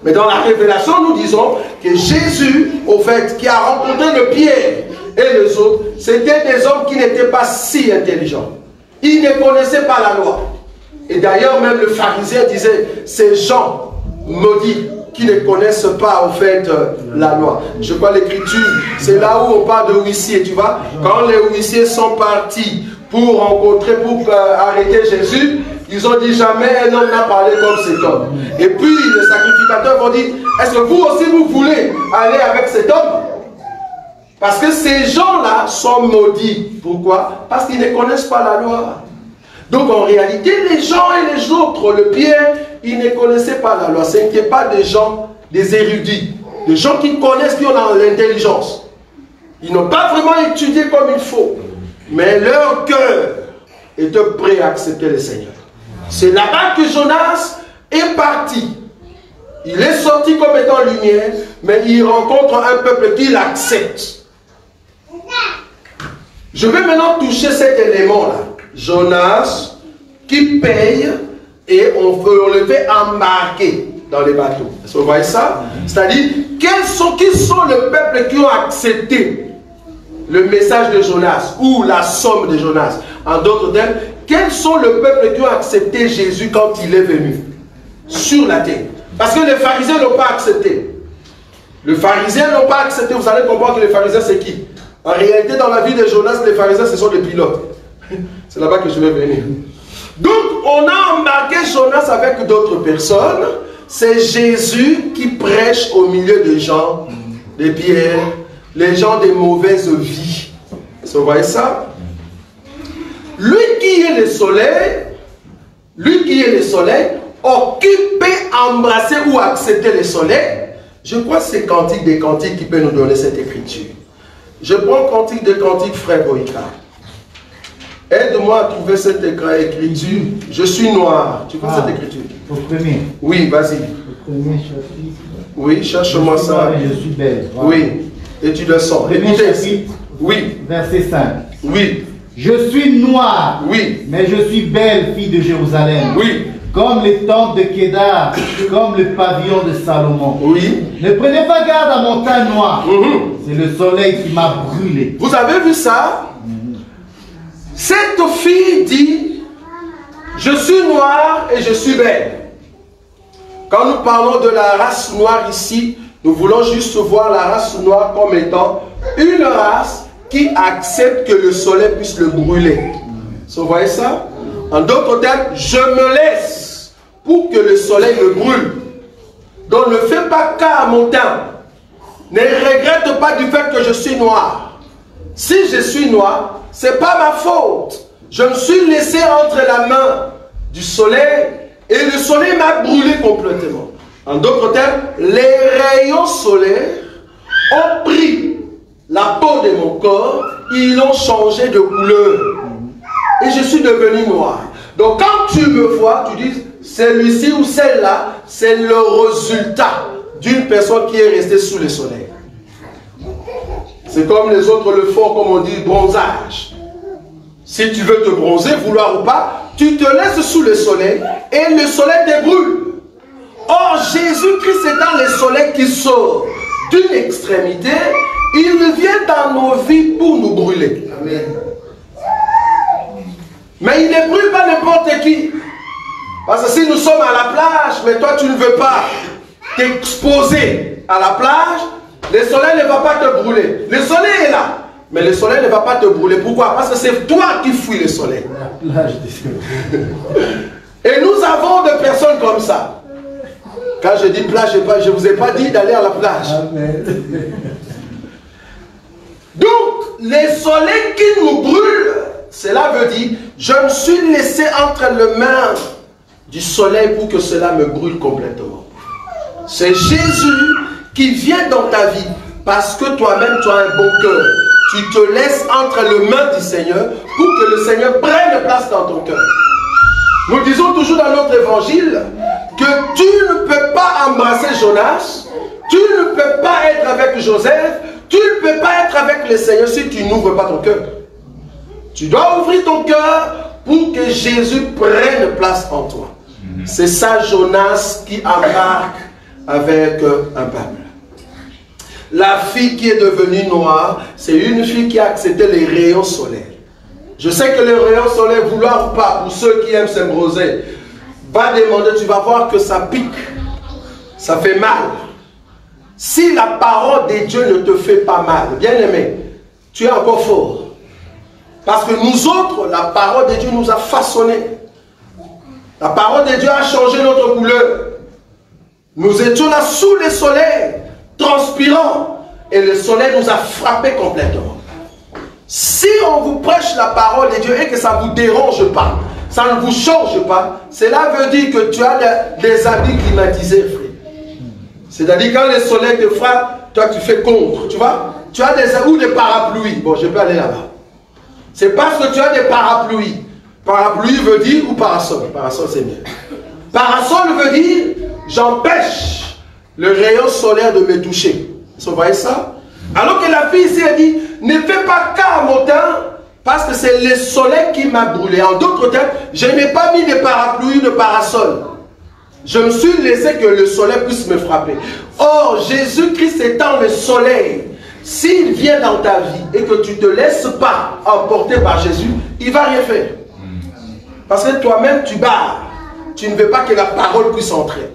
Mais dans la révélation, nous disons que Jésus, au fait, qui a rencontré le Pierre et les autres, c'était des hommes qui n'étaient pas si intelligents. Ils ne connaissaient pas la loi. Et d'ailleurs, même le pharisien disait, ces gens maudits qui ne connaissent pas, au fait, la loi. Je crois l'écriture, c'est là où on parle de huissiers, tu vois. Quand les huissiers sont partis pour rencontrer, pour arrêter Jésus, ils ont dit jamais un homme n'a parlé comme cet homme. Et puis les sacrificateurs vont dire, est-ce que vous aussi vous voulez aller avec cet homme? Parce que ces gens-là sont maudits. Pourquoi? Parce qu'ils ne connaissent pas la loi. Donc en réalité, les gens et les autres, le Pierre, ils ne connaissaient pas la loi. Ce n'étaient pas des gens, des érudits, des gens qui connaissent, qui ont l'intelligence. Ils n'ont pas vraiment étudié comme il faut. Mais leur cœur était prêt à accepter le Seigneur. C'est là-bas que Jonas est parti. Il est sorti comme étant lumière, mais il rencontre un peuple qui l'accepte. Je vais maintenant toucher cet élément-là. Jonas qui paye et on le fait embarquer dans les bateaux. Est-ce que vous voyez ça? C'est-à-dire, qui sont le peuple qui ont accepté le message de Jonas ou la somme de Jonas? En d'autres termes, quels sont le peuple qui ont accepté Jésus quand il est venu sur la terre? Parce que les pharisiens n'ont pas accepté. Les pharisiens n'ont pas accepté. Vous allez comprendre que les pharisiens, c'est qui? En réalité, dans la vie de Jonas, les pharisiens, ce sont des pilotes. C'est là-bas que je vais venir. Donc, on a embarqué Jonas avec d'autres personnes. C'est Jésus qui prêche au milieu des gens, des pierres, les gens de mauvaise vie. Vous voyez ça? Lui qui est le soleil, occupé, embrasser ou accepter le soleil, je crois que c'est Cantique des Cantiques qui peut nous donner cette écriture. Je prends Cantique des Cantiques, frère Boïka. Aide-moi à trouver cette écriture. Je suis noir. Tu vois cette écriture? Au premier. Oui, vas-y. Au premier chapitre. Oui, cherche-moi ça. Je suis belle. Voilà. Oui, et tu le sens. Premier chapitre. Oui. Verset 5. Oui. Je suis noire. Oui. Mais je suis belle, fille de Jérusalem. Oui. Comme les tentes de Kédar, comme le pavillon de Salomon. Oui. Ne prenez pas garde à mon teint noir. C'est le soleil qui m'a brûlé. Vous avez vu ça? Cette fille dit, je suis noire et je suis belle. Quand nous parlons de la race noire ici, nous voulons juste voir la race noire comme étant une race qui accepte que le soleil puisse le brûler. Vous voyez ça? En d'autres termes, je me laisse pour que le soleil me brûle. Donc ne fais pas cas à mon teint. Ne regrette pas du fait que je suis noir. Si je suis noir, ce n'est pas ma faute. Je me suis laissé entre la main du soleil et le soleil m'a brûlé complètement. En d'autres termes, les rayons solaires ont pris la peau de mon corps, ils l'ont changé de couleur. Et je suis devenu noir. Donc quand tu me vois, tu dis, celui-ci ou celle-là, c'est le résultat d'une personne qui est restée sous le soleil. C'est comme les autres le font, comme on dit, bronzage. Si tu veux te bronzer, vouloir ou pas, tu te laisses sous le soleil et le soleil te brûle. Or, Jésus-Christ étant le soleil qui sort d'une extrémité, il vient dans nos vies pour nous brûler. Amen. Mais il ne brûle pas n'importe qui. Parce que si nous sommes à la plage, mais toi tu ne veux pas t'exposer à la plage, le soleil ne va pas te brûler. Le soleil est là, mais le soleil ne va pas te brûler. Pourquoi? Parce que c'est toi qui fuis le soleil. Et nous avons des personnes comme ça. Quand je dis plage, je ne vous ai pas dit d'aller à la plage. Donc, le soleil qui nous brûle, cela veut dire, je me suis laissé entre les mains du soleil pour que cela me brûle complètement. C'est Jésus qui vient dans ta vie parce que toi-même tu as un bon cœur. Tu te laisses entre les mains du Seigneur pour que le Seigneur prenne place dans ton cœur. Nous disons toujours dans notre évangile que tu ne peux pas embrasser Jonas, tu ne peux pas être avec Joseph, tu ne peux pas être avec le Seigneur si tu n'ouvres pas ton cœur. Tu dois ouvrir ton cœur pour que Jésus prenne place en toi. C'est ça Jonas qui embarque avec un peuple. La fille qui est devenue noire, c'est une fille qui a accepté les rayons solaires. Je sais que les rayons solaires, vouloir ou pas, pour ceux qui aiment s'embroser, va demander, tu vas voir que ça pique, ça fait mal. Si la parole de Dieu ne te fait pas mal, bien aimé, tu es encore fort. Parce que nous autres, la parole de Dieu nous a façonnés. La parole de Dieu a changé notre couleur. Nous étions là sous le soleil, transpirant, et le soleil nous a frappés complètement. Si on vous prêche la parole de Dieu et que ça ne vous dérange pas, ça ne vous change pas, cela veut dire que tu as des habits climatisés, frère. C'est-à-dire quand le soleil te frappe, toi tu fais contre, tu vois. Tu as des parapluies. Bon, je peux aller là-bas. C'est parce que tu as des parapluies. Parapluie veut dire, ou parasol. Parasol c'est bien. Parasol veut dire, j'empêche le rayon solaire de me toucher. Vous voyez ça? Alors que la fille ici a dit, ne fais pas cas à mon teint, parce que c'est le soleil qui m'a brûlé. En d'autres termes, je n'ai pas mis de parapluie, de parasol. Je me suis laissé que le soleil puisse me frapper. Or, Jésus-Christ étant le soleil, s'il vient dans ta vie et que tu ne te laisses pas emporter par Jésus, il ne va rien faire. Parce que toi-même, tu barres. Tu ne veux pas que la parole puisse entrer.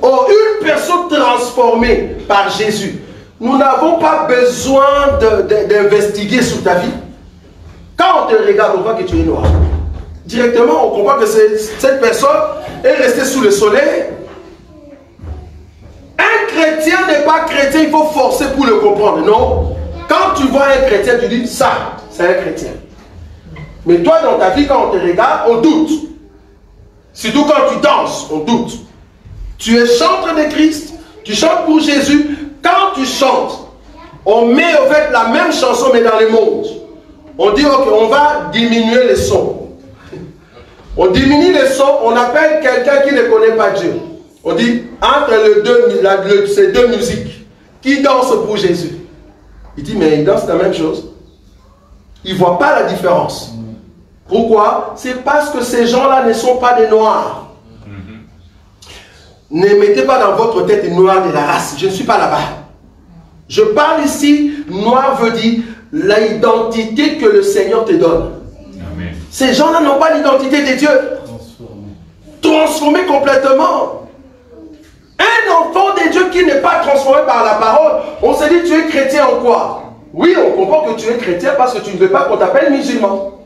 Or, une personne transformée par Jésus, nous n'avons pas besoin d'investiguer sur ta vie. Quand on te regarde, on voit que tu es noir. Directement, on comprend que cette personne est restée sous le soleil. Un chrétien n'est pas chrétien, il faut forcer pour le comprendre. Non. Quand tu vois un chrétien, tu dis ça, c'est un chrétien. Mais toi, dans ta vie, quand on te regarde, on doute. Surtout quand tu danses, on doute. Tu es chanteur de Christ, tu chantes pour Jésus. Quand tu chantes, on met en fait la même chanson, mais dans le monde. On dit, ok, on va diminuer les sons. On diminue les sons, on appelle quelqu'un qui ne connaît pas Dieu. On dit, entre ces deux musiques, qui danse pour Jésus? Il dit, mais ils dansent la même chose. Il ne voit pas la différence. Pourquoi? C'est parce que ces gens-là ne sont pas des noirs. Ne mettez pas dans votre tête noir de la race. Je ne suis pas là-bas. Je parle ici, noir veut dire l'identité que le Seigneur te donne. Amen. Ces gens-là n'ont pas l'identité de Dieu. Transformé complètement. Un enfant de Dieu qui n'est pas transformé par la parole, on se dit, tu es chrétien en quoi? Oui, on comprend que tu es chrétien parce que tu ne veux pas qu'on t'appelle musulman.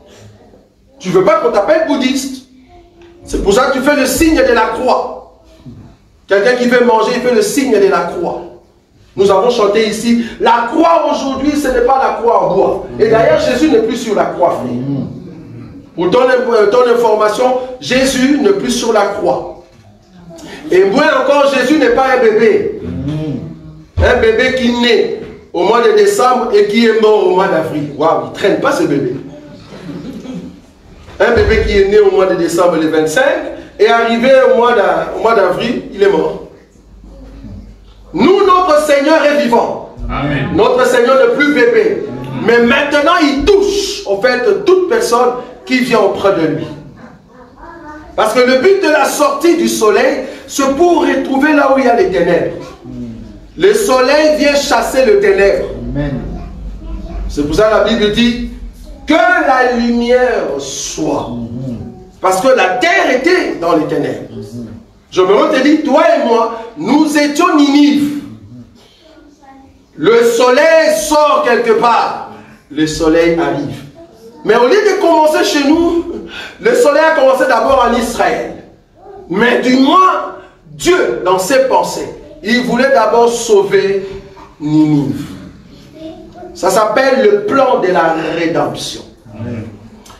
Tu ne veux pas qu'on t'appelle bouddhiste. C'est pour ça que tu fais le signe de la croix. Quelqu'un qui veut manger, il fait le signe de la croix. Nous avons chanté ici, la croix aujourd'hui, ce n'est pas la croix en bois. Et d'ailleurs, Jésus n'est plus sur la croix, frère. Pour ton information, Jésus n'est plus sur la croix. Et moins encore, Jésus n'est pas un bébé. Un bébé qui naît au mois de décembre et qui est mort au mois d'avril. Waouh, il ne traîne pas ce bébé. Un bébé qui est né au mois de décembre le 25 et arrivé au mois d'avril, il est mort. Nous, notre Seigneur est vivant. Amen. Notre Seigneur n'est plus bébé. Mais maintenant, il touche, en fait, toute personne qui vient auprès de lui. Parce que le but de la sortie du soleil, c'est pour retrouver là où il y a les ténèbres. Le soleil vient chasser le ténèbre. C'est pour ça que la Bible dit que la lumière soit. Parce que la terre était dans les ténèbres. Je me redis, toi et moi, nous étions Ninive. Le soleil sort quelque part. Le soleil arrive. Mais au lieu de commencer chez nous, le soleil a commencé d'abord en Israël. Mais du moins, Dieu, dans ses pensées, il voulait d'abord sauver Ninive. Ça s'appelle le plan de la rédemption.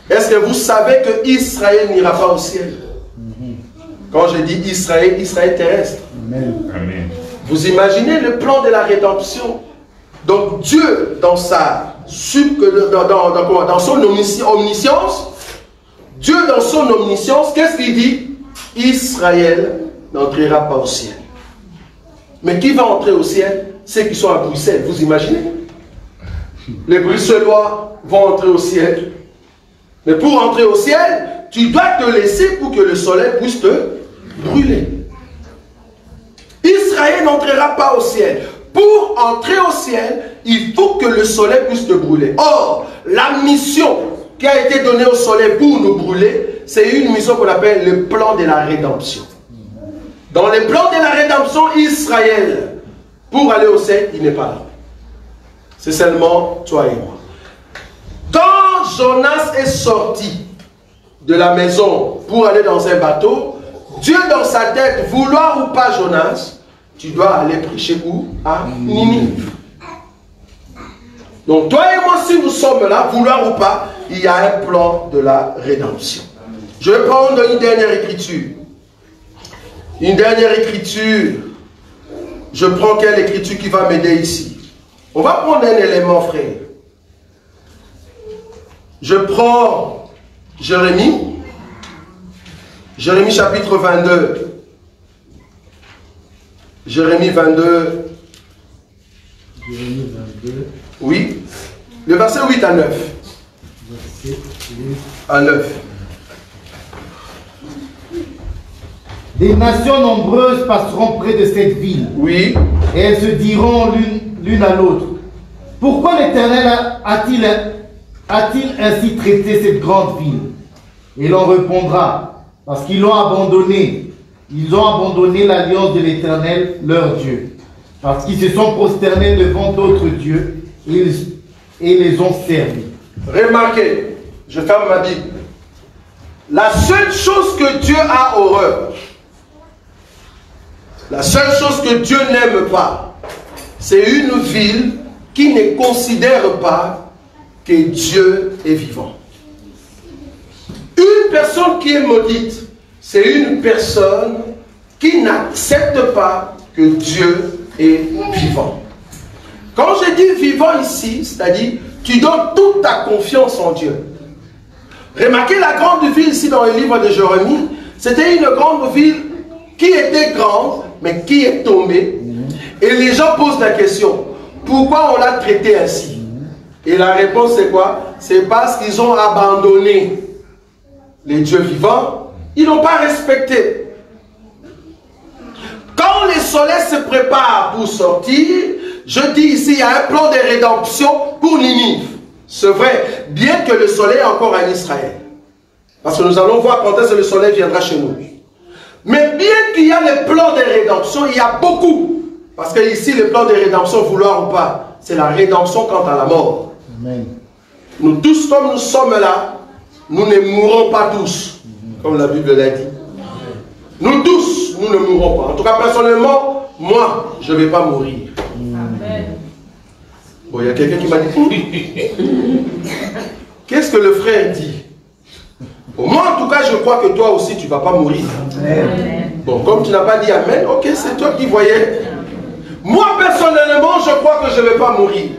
Est-ce que vous savez que Israël n'ira pas au ciel? Quand je dis Israël, Israël terrestre. Amen. Vous imaginez le plan de la rédemption? Donc Dieu, dans son omniscience, Dieu dans son omniscience, qu'est-ce qu'il dit? Israël n'entrera pas au ciel. Mais qui va entrer au ciel? Ceux qui sont à Bruxelles, vous imaginez? Les Bruxellois vont entrer au ciel. Mais pour entrer au ciel, tu dois te laisser pour que le soleil puisse te brûler. Israël n'entrera pas au ciel. Pour entrer au ciel, il faut que le soleil puisse te brûler. Or, la mission qui a été donnée au soleil pour nous brûler, c'est une mission qu'on appelle le plan de la rédemption. Dans le plan de la rédemption, Israël, pour aller au ciel, il n'est pas là. C'est seulement toi et moi. Quand Jonas est sorti de la maison pour aller dans un bateau, Dieu dans sa tête, vouloir ou pas Jonas, tu dois aller prêcher où? À Ninive. Donc toi et moi, si nous sommes là, vouloir ou pas, il y a un plan de la rédemption. Je vais prendre une dernière écriture. Une dernière écriture. Je prends quelle écriture qui va m'aider ici? On va prendre un élément, frère. Je prends Jérémie. Jérémie chapitre 22. Jérémie 22. Jérémie 22. Oui. Le verset 8 à 9. Verset 8 à 9. Des nations nombreuses passeront près de cette ville. Oui. Et elles se diront l'une à l'autre: pourquoi l'Éternel a-t-il ainsi traité cette grande ville? Et l'on répondra: parce qu'ils l'ont abandonné. Ils ont abandonné l'alliance de l'Éternel, leur Dieu. Parce qu'ils se sont prosternés devant d'autres dieux et les ont servis. Remarquez, je ferme ma Bible. La seule chose que Dieu a horreur, la seule chose que Dieu n'aime pas, c'est une ville qui ne considère pas que Dieu est vivant. Une personne qui est maudite, c'est une personne qui n'accepte pas que Dieu est vivant. Quand je dis vivant ici, c'est-à-dire tu donnes toute ta confiance en Dieu. Remarquez la grande ville ici dans le livre de Jérémie, c'était une grande ville qui était grande, mais qui est tombée. Et les gens posent la question: pourquoi on l'a traité ainsi? Et la réponse c'est quoi? C'est parce qu'ils ont abandonné les dieux vivants. Ils n'ont pas respecté. Quand le soleil se prépare pour sortir, je dis ici, il y a un plan de rédemption pour Ninive. C'est vrai, bien que le soleil est encore en Israël. Parce que nous allons voir quand est-ce que le soleil viendra chez nous. Mais bien qu'il y a le plan de rédemption, il y a beaucoup. Parce que ici, le plan de rédemption, vouloir ou pas, c'est la rédemption quant à la mort. Amen. Nous tous, comme nous sommes là, nous ne mourrons pas tous, comme la Bible l'a dit. Nous tous, nous ne mourrons pas. En tout cas, personnellement, moi, je ne vais pas mourir. Amen. Bon, il y a quelqu'un qui m'a dit, qu'est-ce que le frère dit? Moi, en tout cas, je crois que toi aussi, tu ne vas pas mourir. Amen. Bon, comme tu n'as pas dit Amen, ok, c'est toi qui voyais. Moi, personnellement, je crois que je ne vais pas mourir.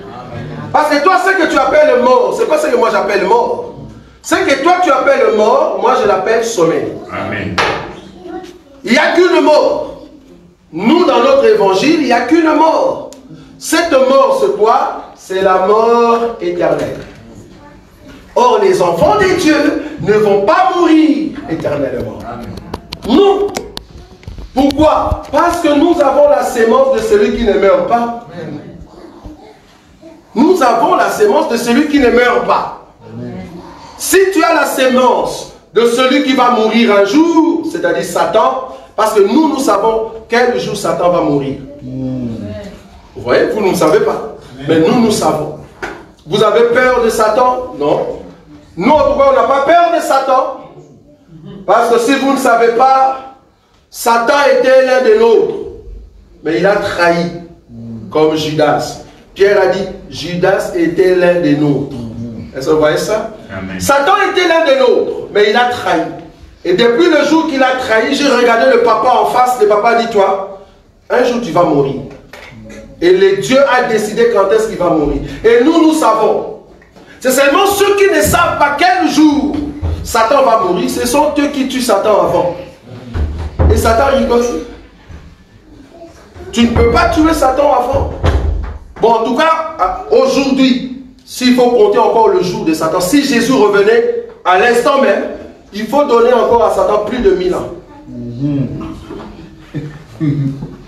Parce que toi, ce que tu appelles mort, c'est pas ce que moi j'appelle mort. Ce que toi, tu appelles mort, moi, je l'appelle sommeil. Amen. Il n'y a qu'une mort. Nous, dans notre évangile, il n'y a qu'une mort. Cette mort, c'est quoi? C'est la mort éternelle. Or, les enfants des dieux ne vont pas mourir éternellement. Non. Pourquoi? Parce que nous avons la sémence de celui qui ne meurt pas. Nous avons la sémence de celui qui ne meurt pas. Si tu as la sémence de celui qui va mourir un jour, c'est-à-dire Satan, parce que nous savons quel jour Satan va mourir. Vous voyez, vous ne savez pas. Mais nous savons. Vous avez peur de Satan? Non. Nous, en tout cas, on n'a pas peur de Satan. Parce que si vous ne savez pas, Satan était l'un des nôtres. Mais il a trahi, comme Judas. Pierre a dit, Judas était l'un des nôtres. Est-ce que vous voyez ça? Amen. Satan était l'un des nôtres, mais il a trahi. Et depuis le jour qu'il a trahi, j'ai regardé le papa en face. Le papa dit, toi, un jour tu vas mourir. Et le Dieu a décidé quand est-ce qu'il va mourir. Et nous savons. C'est seulement ceux qui ne savent pas quel jour Satan va mourir. Ce sont eux qui tuent Satan avant. Et Satan rigole. Tu ne peux pas tuer Satan avant. Bon, en tout cas, aujourd'hui, s'il faut compter encore le jour de Satan, si Jésus revenait à l'instant même, il faut donner encore à Satan plus de 1000 ans.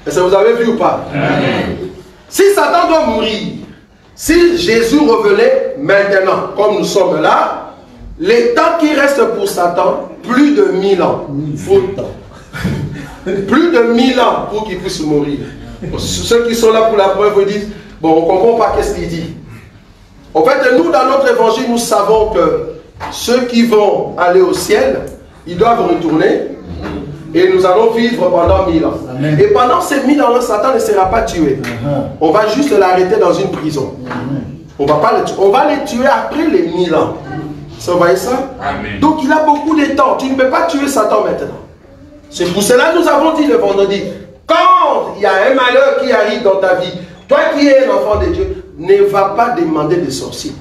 Est-ce que vous avez vu ou pas? Amen. Si Satan doit mourir, si Jésus revenait maintenant, comme nous sommes là, les temps qui restent pour Satan, plus de 1000 ans. Plus de 1000 ans pour qu'il puisse mourir. Ceux qui sont là pour la preuve vous disent, bon, on ne comprend pas qu'est-ce qu'il dit. En fait, nous, dans notre évangile, nous savons que ceux qui vont aller au ciel, ils doivent retourner et nous allons vivre pendant 1000 ans. Amen. Et pendant ces 1000 ans, Satan ne sera pas tué. On va juste l'arrêter dans une prison. On va pas le tuer. On va les tuer après les 1000 ans. Vous voyez ça? Amen. Donc il a beaucoup de temps. Tu ne peux pas tuer Satan maintenant. C'est pour cela que nous avons dit le vendredi, quand il y a un malheur qui arrive dans ta vie, toi qui es un enfant de Dieu, ne va pas demander des sorciers.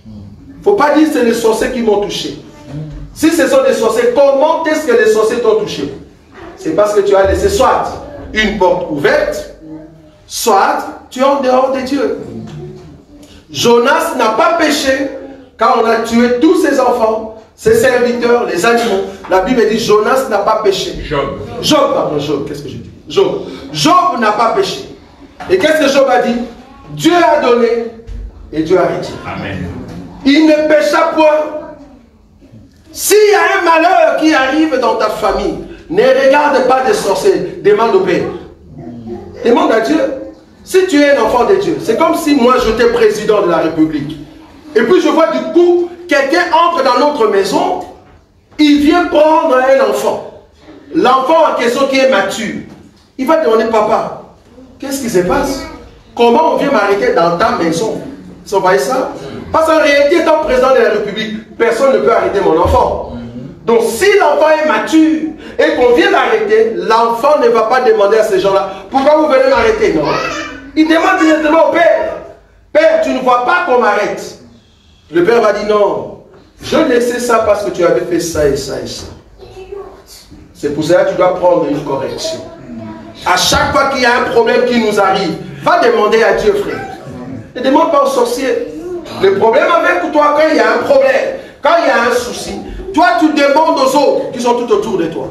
Il ne faut pas dire que c'est les sorciers qui m'ont touché. Si ce sont des sorciers, comment est-ce que les sorciers t'ont touché? C'est parce que tu as laissé soit une porte ouverte, soit tu es en dehors de Dieu. Jonas n'a pas péché quand on a tué tous ses enfants, ses serviteurs, les animaux. La Bible dit Jonas n'a pas péché. Job, qu'est-ce que je dis? Job n'a pas péché. Et qu'est-ce que Job a dit? Dieu a donné et Dieu a retiré. Amen. Il ne pécha point. S'il y a un malheur qui arrive dans ta famille, ne regarde pas des sorciers, demande au Père. Demande à Dieu. Si tu es un enfant de Dieu, c'est comme si moi j'étais président de la République. Et puis je vois du coup, quelqu'un entre dans notre maison, il vient prendre un enfant. L'enfant en question qui est mature. Il va demander, papa, qu'est-ce qui se passe? Comment on vient m'arrêter dans ta maison? Vous voyez ça? Parce qu'en réalité, étant président de la République, personne ne peut arrêter mon enfant. Donc si l'enfant est mature et qu'on vient l'arrêter, l'enfant ne va pas demander à ces gens-là, pourquoi vous venez m'arrêter? Non. Il demande directement au père. Père, tu ne vois pas qu'on m'arrête. Le père va dire non. Je laissais ça parce que tu avais fait ça et ça et ça. C'est pour cela que tu dois prendre une correction. À chaque fois qu'il y a un problème qui nous arrive, va demander à Dieu, frère. Ne demande pas aux sorciers. Le problème avec toi, quand il y a un problème, quand il y a un souci, toi tu demandes aux autres qui sont tout autour de toi.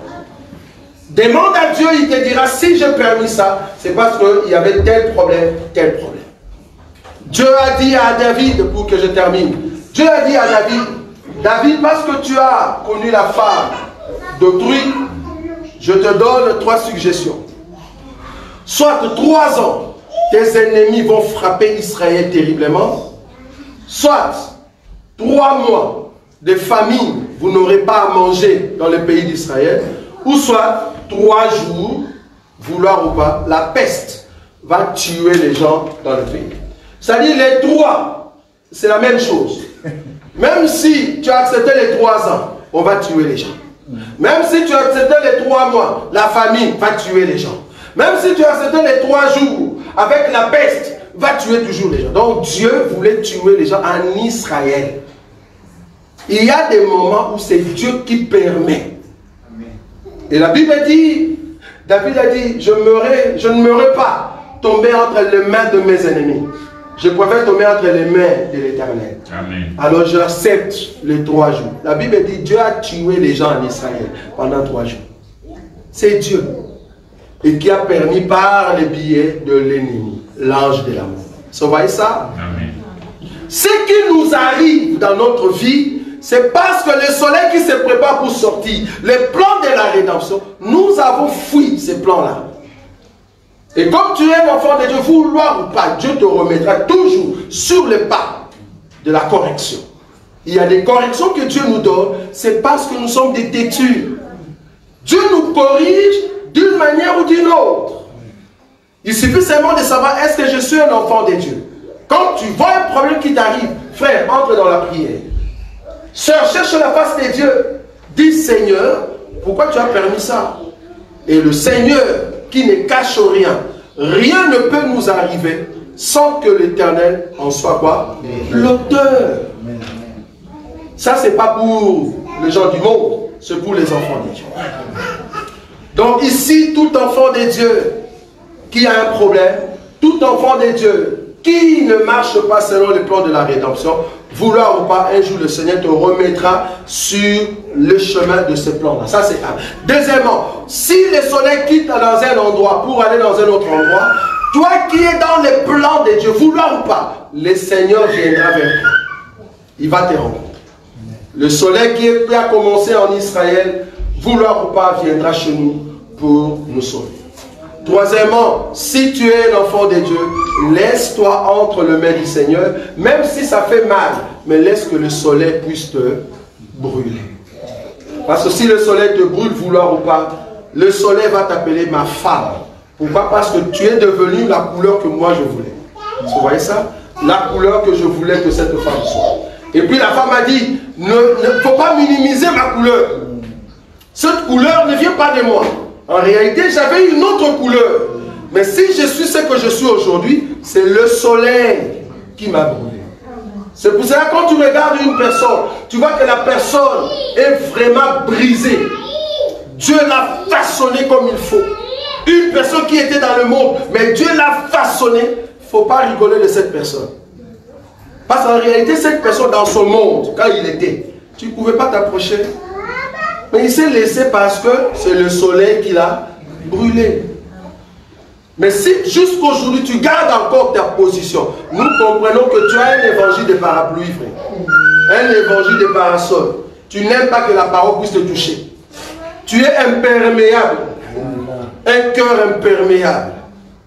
Demande à Dieu, il te dira, si j'ai permis ça, c'est parce qu'il y avait tel problème, tel problème. Dieu a dit à David, pour que je termine, Dieu a dit à David, David, parce que tu as connu la femme d'autrui, je te donne 3 suggestions. Soit 3 ans tes ennemis vont frapper Israël terriblement, soit 3 mois de famine, vous n'aurez pas à manger dans le pays d'Israël, ou soit 3 jours, vouloir ou pas, la peste va tuer les gens dans le pays. C'est-à-dire les 3, c'est la même chose. Même si tu as accepté les 3 ans, on va tuer les gens. Même si tu as accepté les 3 mois, la famine va tuer les gens. Même si tu as accepté les 3 jours, avec la peste, va tuer toujours les gens. Donc Dieu voulait tuer les gens en Israël. Il y a des moments où c'est Dieu qui permet. Et la Bible dit, David a dit, je ne mourrai pas tomber entre les mains de mes ennemis. Je préfère tomber entre les mains de l'Éternel. Alors j'accepte les 3 jours. La Bible dit, Dieu a tué les gens en Israël pendant 3 jours. C'est Dieu. Et qui a permis par les billets de l'ennemi, l'ange de la mort. Vous voyez ça? Amen. Ce qui nous arrive dans notre vie, c'est parce que le soleil qui se prépare pour sortir, les plans de la rédemption, nous avons fui ces plans-là. Et comme tu es l'enfant de Dieu, vouloir ou pas, Dieu te remettra toujours sur le pas de la correction. Il y a des corrections que Dieu nous donne, c'est parce que nous sommes des têtus. Dieu nous corrige d'une manière ou d'une autre. Il suffit seulement de savoir, est-ce que je suis un enfant de Dieu? Quand tu vois un problème qui t'arrive, frère, entre dans la prière. Sœur, cherche la face de Dieu. Dis, Seigneur, pourquoi tu as permis ça? Et le Seigneur, qui ne cache rien, rien ne peut nous arriver sans que l'Éternel en soit quoi? L'auteur. Ça, c'est pas pour les gens du monde, c'est pour les enfants de Dieu. Donc ici, tout enfant de Dieu qui a un problème, tout enfant de Dieu qui ne marche pas selon le plan de la rédemption, vouloir ou pas, un jour le Seigneur te remettra sur le chemin de ce plan-là. Ça, c'est un. Deuxièmement, si le soleil quitte dans un endroit pour aller dans un autre endroit, toi qui es dans les plans de Dieu, vouloir ou pas, le Seigneur viendra vers toi. Il va te rencontrer. Le soleil qui a commencé en Israël, vouloir ou pas, viendra chez nous pour nous sauver. Troisièmement, si tu es l'enfant de Dieu, laisse-toi entre les mains du Seigneur, même si ça fait mal, mais laisse que le soleil puisse te brûler. Parce que si le soleil te brûle, vouloir ou pas, le soleil va t'appeler ma femme. Pourquoi? Parce que tu es devenu la couleur que moi je voulais. Vous voyez ça? La couleur que je voulais que cette femme soit. Et puis la femme a dit, ne faut pas minimiser ma couleur. Cette couleur ne vient pas de moi. En réalité, j'avais une autre couleur. Mais si je suis ce que je suis aujourd'hui, c'est le soleil qui m'a brûlé. C'est pour ça que quand tu regardes une personne, tu vois que la personne est vraiment brisée. Dieu l'a façonné comme il faut. Une personne qui était dans le monde, mais Dieu l'a façonné. Il ne faut pas rigoler de cette personne. Parce qu'en réalité, cette personne dans son monde, quand il était, tu ne pouvais pas t'approcher. Mais il s'est laissé parce que c'est le soleil qui l'a brûlé. Mais si jusqu'aujourd'hui tu gardes encore ta position, nous comprenons que tu as un évangile de parapluie, frère. Un évangile de parasol. Tu n'aimes pas que la parole puisse te toucher. Tu es imperméable. Un cœur imperméable.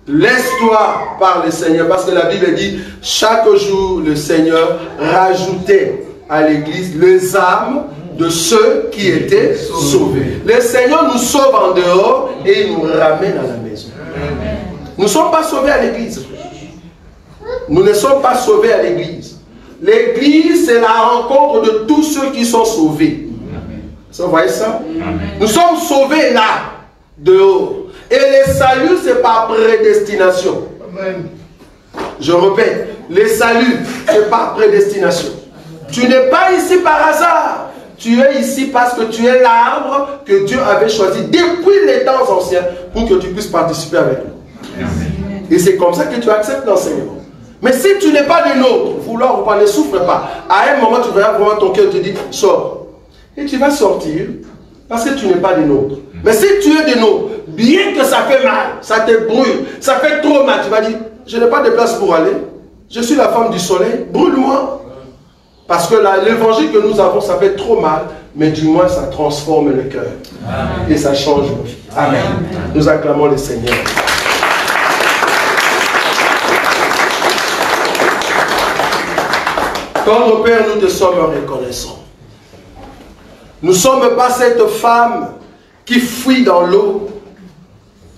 Laisse-toi par le Seigneur. Parce que la Bible dit, chaque jour le Seigneur rajoutait à l'église les âmes de ceux qui étaient sauvés. Le Seigneur nous sauve en dehors et il nous ramène à la maison. Nous ne sommes pas sauvés à l'église. Nous ne sommes pas sauvés à l'église. L'église, c'est la rencontre de tous ceux qui sont sauvés. Vous voyez ça? Nous sommes sauvés là, dehors. Et le salut, c'est par prédestination. Je répète, le salut, c'est par prédestination. Tu n'es pas ici par hasard. Tu es ici parce que tu es l'arbre que Dieu avait choisi depuis les temps anciens pour que tu puisses participer avec nous. Et c'est comme ça que tu acceptes l'enseignement. Mais si tu n'es pas des nôtres, vouloir ou pas, ne souffre pas. À un moment, tu verras vraiment ton cœur te dire, sors. Et tu vas sortir parce que tu n'es pas des nôtres. Mais si tu es des nôtres, bien que ça fait mal, ça te brûle, ça fait trop mal, tu vas dire, je n'ai pas de place pour aller. Je suis la femme du soleil, brûle-moi. Parce que l'évangile que nous avons, ça fait trop mal, mais du moins ça transforme le cœur. Et ça change nos vies. Amen. Nous acclamons le Seigneur. Tendre Père, nous te sommes reconnaissants. Nous ne sommes pas cette femme qui fuit dans l'eau,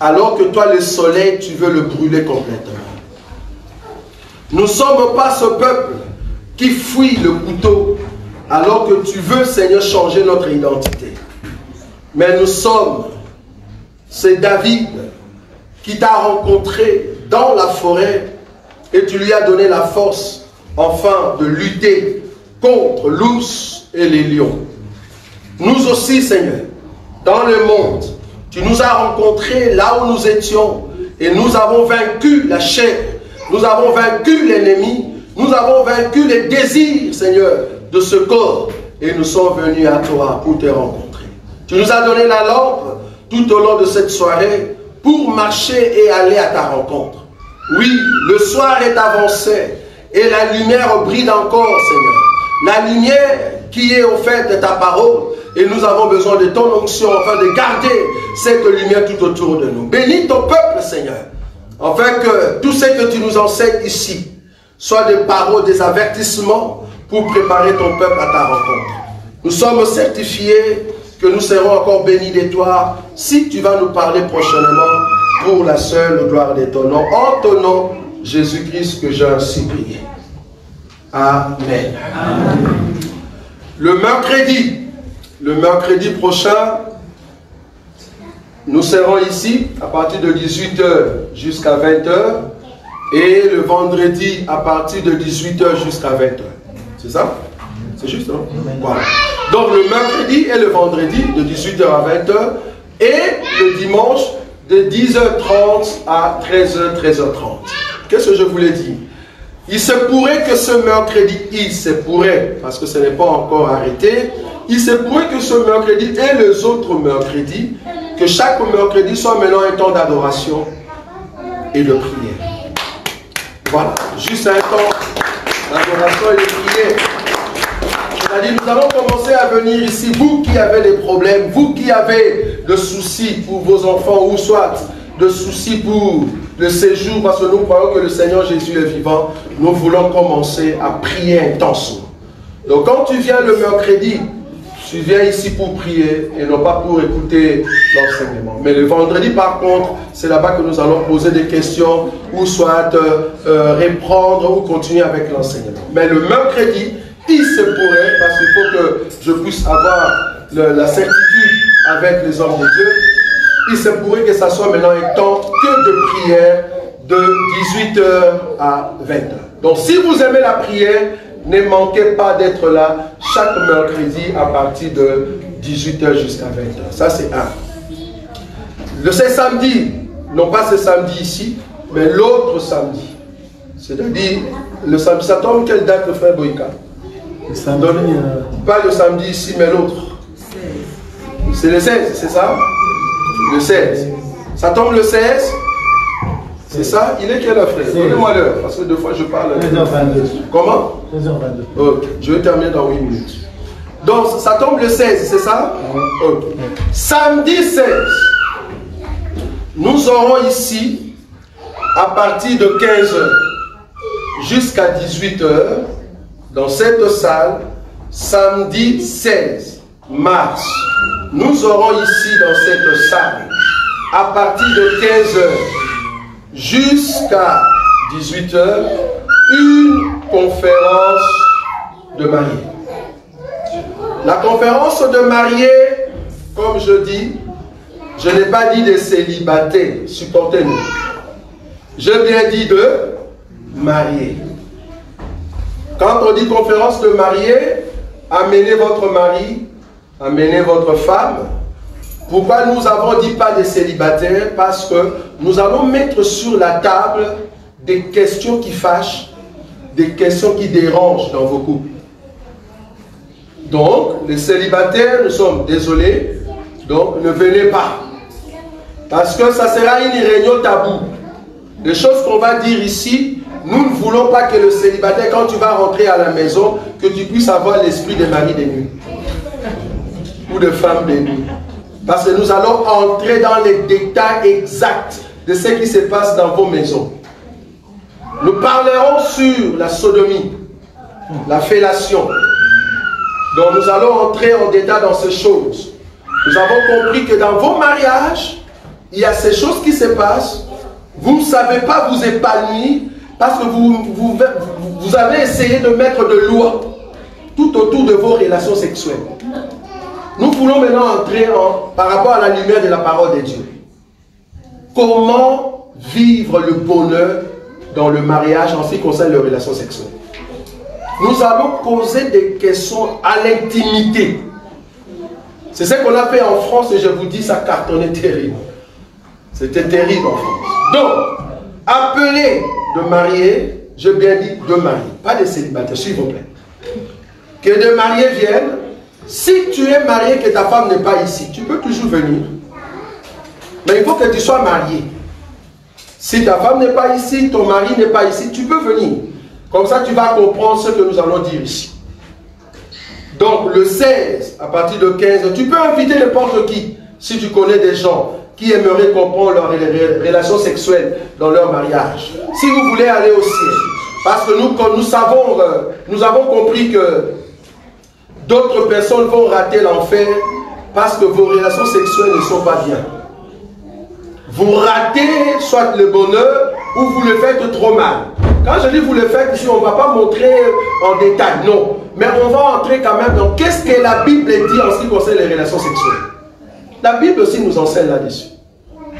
alors que toi, le soleil, tu veux le brûler complètement. Nous ne sommes pas ce peuple qui fuit le couteau, alors que tu veux, Seigneur, changer notre identité. Mais nous sommes, c'est David qui t'a rencontré dans la forêt et tu lui as donné la force, enfin, de lutter contre l'ours et les lions. Nous aussi, Seigneur, dans le monde, tu nous as rencontrés là où nous étions et nous avons vaincu la chair, nous avons vaincu l'ennemi, nous avons vaincu les désirs, Seigneur, de ce corps et nous sommes venus à toi pour te rencontrer. Tu nous as donné la lampe tout au long de cette soirée pour marcher et aller à ta rencontre. Oui, le soir est avancé et la lumière brille encore, Seigneur. La lumière qui est au fait de ta parole. Et nous avons besoin de ton onction afin de garder cette lumière tout autour de nous. Bénis ton peuple, Seigneur, afin que tout ce que tu nous enseignes ici soit des paroles, des avertissements pour préparer ton peuple à ta rencontre. Nous sommes certifiés que nous serons encore bénis de toi si tu vas nous parler prochainement pour la seule gloire de ton nom. En ton nom, Jésus-Christ, que j'ai ainsi prié. Amen. Amen. Le mercredi prochain, nous serons ici à partir de 18 h jusqu'à 20 h et le vendredi à partir de 18 h jusqu'à 20 h. C'est ça? C'est juste, non? Voilà. Donc le mercredi et le vendredi de 18 h à 20 h et le dimanche de 10h30 à 13h, 13h30. Qu'est-ce que je voulais dire? Il se pourrait que ce mercredi, parce que ce n'est pas encore arrêté, il se pourrait que ce mercredi et les autres mercredis, que chaque mercredi soit maintenant un temps d'adoration et de prière. Voilà, juste un temps d'adoration et de prière. C'est-à-dire, nous allons commencer à venir ici, vous qui avez des problèmes, vous qui avez des soucis pour vos enfants, ou soit de soucis pour le séjour, parce que nous croyons que le Seigneur Jésus est vivant, nous voulons commencer à prier intensément. Donc quand tu viens le mercredi, tu viens ici pour prier et non pas pour écouter l'enseignement. Mais le vendredi par contre, c'est là-bas que nous allons poser des questions ou soit reprendre ou continuer avec l'enseignement. Mais le mercredi, il se pourrait, parce qu'il faut que je puisse avoir la certitude avec les hommes de Dieu, il se pourrait que ça soit maintenant un temps que de prière de 18 h à 20 h. Donc si vous aimez la prière, ne manquez pas d'être là chaque mercredi à partir de 18 h jusqu'à 20 h. Ça c'est un. Ce samedi, non pas ce samedi ici, mais l'autre samedi. C'est-à-dire, le samedi, ça tombe quelle date, le frère Boïka? Le samedi, pas le samedi ici, mais l'autre. C'est le 16, c'est ça? Le 16. Ça tombe le 16. C'est ça? Il est quelle heure, frère? Donnez-moi l'heure, parce que deux fois je parle. 13h22. Comment? 13h22. Ok, je vais terminer dans 8 minutes. Donc, ça tombe le 16, c'est ça? Ok. Samedi 16, nous aurons ici, à partir de 15 h jusqu'à 18 h, dans cette salle, samedi 16 mars, nous aurons ici dans cette salle, à partir de 15 h jusqu'à 18 h, une conférence de mariés. La conférence de mariés, comme je dis, je n'ai pas dit de célibataires, supportez-nous. J'ai bien dit de mariés. Quand on dit conférence de mariés, amenez votre mari, amenez votre femme. Pourquoi nous avons dit pas des célibataires? Parce que nous allons mettre sur la table des questions qui fâchent, des questions qui dérangent dans vos couples. Donc, les célibataires, nous sommes désolés, donc ne venez pas. Parce que ça sera une réunion taboue. Les choses qu'on va dire ici, nous ne voulons pas que le célibataire, quand tu vas rentrer à la maison, que tu puisses avoir l'esprit de mari de nuit. Ou de femme de nuit. Parce que nous allons entrer dans les détails exacts de ce qui se passe dans vos maisons. Nous parlerons sur la sodomie. la fellation. Donc nous allons entrer en détail dans ces choses. Nous avons compris que dans vos mariages, il y a ces choses qui se passent. Vous ne savez pas vous épanouir parce que vous avez essayé de mettre de loi tout autour de vos relations sexuelles. Nous voulons maintenant entrer par rapport à la lumière de la parole de Dieu. Comment vivre le bonheur dans le mariage en ce qui concerne les relations sexuelles? Nous allons poser des questions à l'intimité. C'est ce qu'on a fait en France et je vous dis, ça cartonnait terrible. C'était terrible en France. Donc, appelez de mariés, je bien dis de mariés, pas de célibataires, s'il vous plaît. Que de mariés viennent. Si tu es marié, que ta femme n'est pas ici, tu peux toujours venir. Mais il faut que tu sois marié. Si ta femme n'est pas ici, ton mari n'est pas ici, tu peux venir. Comme ça, tu vas comprendre ce que nous allons dire ici. Donc, le 16, à partir de 15, tu peux inviter n'importe qui, si tu connais des gens qui aimeraient comprendre leurs relations sexuelles dans leur mariage. Si vous voulez aller au ciel, parce que nous avons compris que d'autres personnes vont rater l'enfer parce que vos relations sexuelles ne sont pas bien. Vous ratez soit le bonheur ou vous le faites trop mal. Quand je dis vous le faites ici, on ne va pas montrer en détail, non. Mais on va entrer quand même dans qu'est-ce que la Bible dit en ce qui concerne les relations sexuelles. La Bible aussi nous enseigne là-dessus.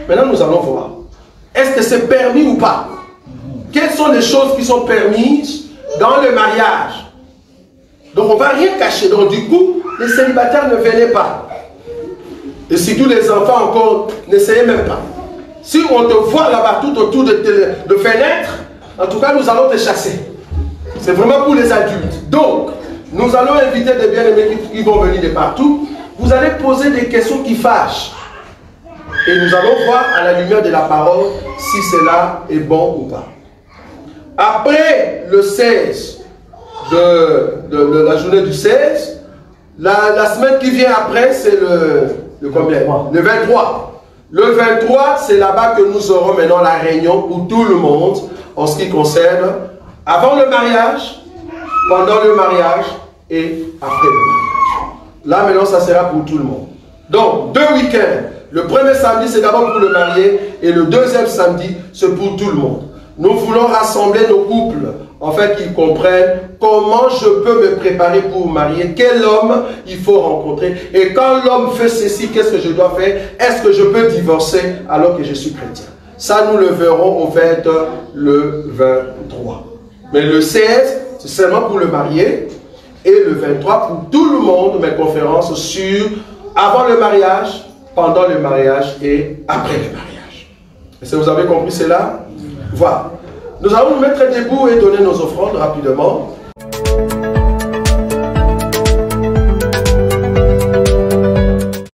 Maintenant, nous allons voir. Est-ce que c'est permis ou pas? Quelles sont les choses qui sont permises dans le mariage? Donc, on ne va rien cacher. Donc, du coup, les célibataires ne venaient pas. Et surtout les enfants encore, n'essayez même pas. Si on te voit là-bas tout autour de fenêtres, en tout cas, nous allons te chasser. C'est vraiment pour les adultes. Donc, nous allons inviter des bien-aimés qui vont venir de partout. Vous allez poser des questions qui fâchent. Et nous allons voir à la lumière de la parole si cela est bon ou pas. Après le 16 de la journée du 16, la semaine qui vient après, c'est le combien? Le 23. Le 23, c'est là-bas que nous aurons maintenant la réunion pour tout le monde en ce qui concerne avant le mariage, pendant le mariage et après le mariage. Là maintenant, ça sera pour tout le monde. Donc, 2 week-ends. Le premier samedi, c'est d'abord pour le marié et le deuxième samedi, c'est pour tout le monde. Nous voulons rassembler nos couples, en fait, qu'ils comprennent comment je peux me préparer pour marier, quel homme il faut rencontrer. Et quand l'homme fait ceci, qu'est-ce que je dois faire? Est-ce que je peux divorcer alors que je suis chrétien? Ça, nous le verrons au fait le 23. Mais le 16, c'est seulement pour le marié. Et le 23, pour tout le monde, mes conférences sur avant le mariage, pendant le mariage et après le mariage. Est-ce que vous avez compris cela? Voilà. Nous allons nous mettre debout et donner nos offrandes rapidement.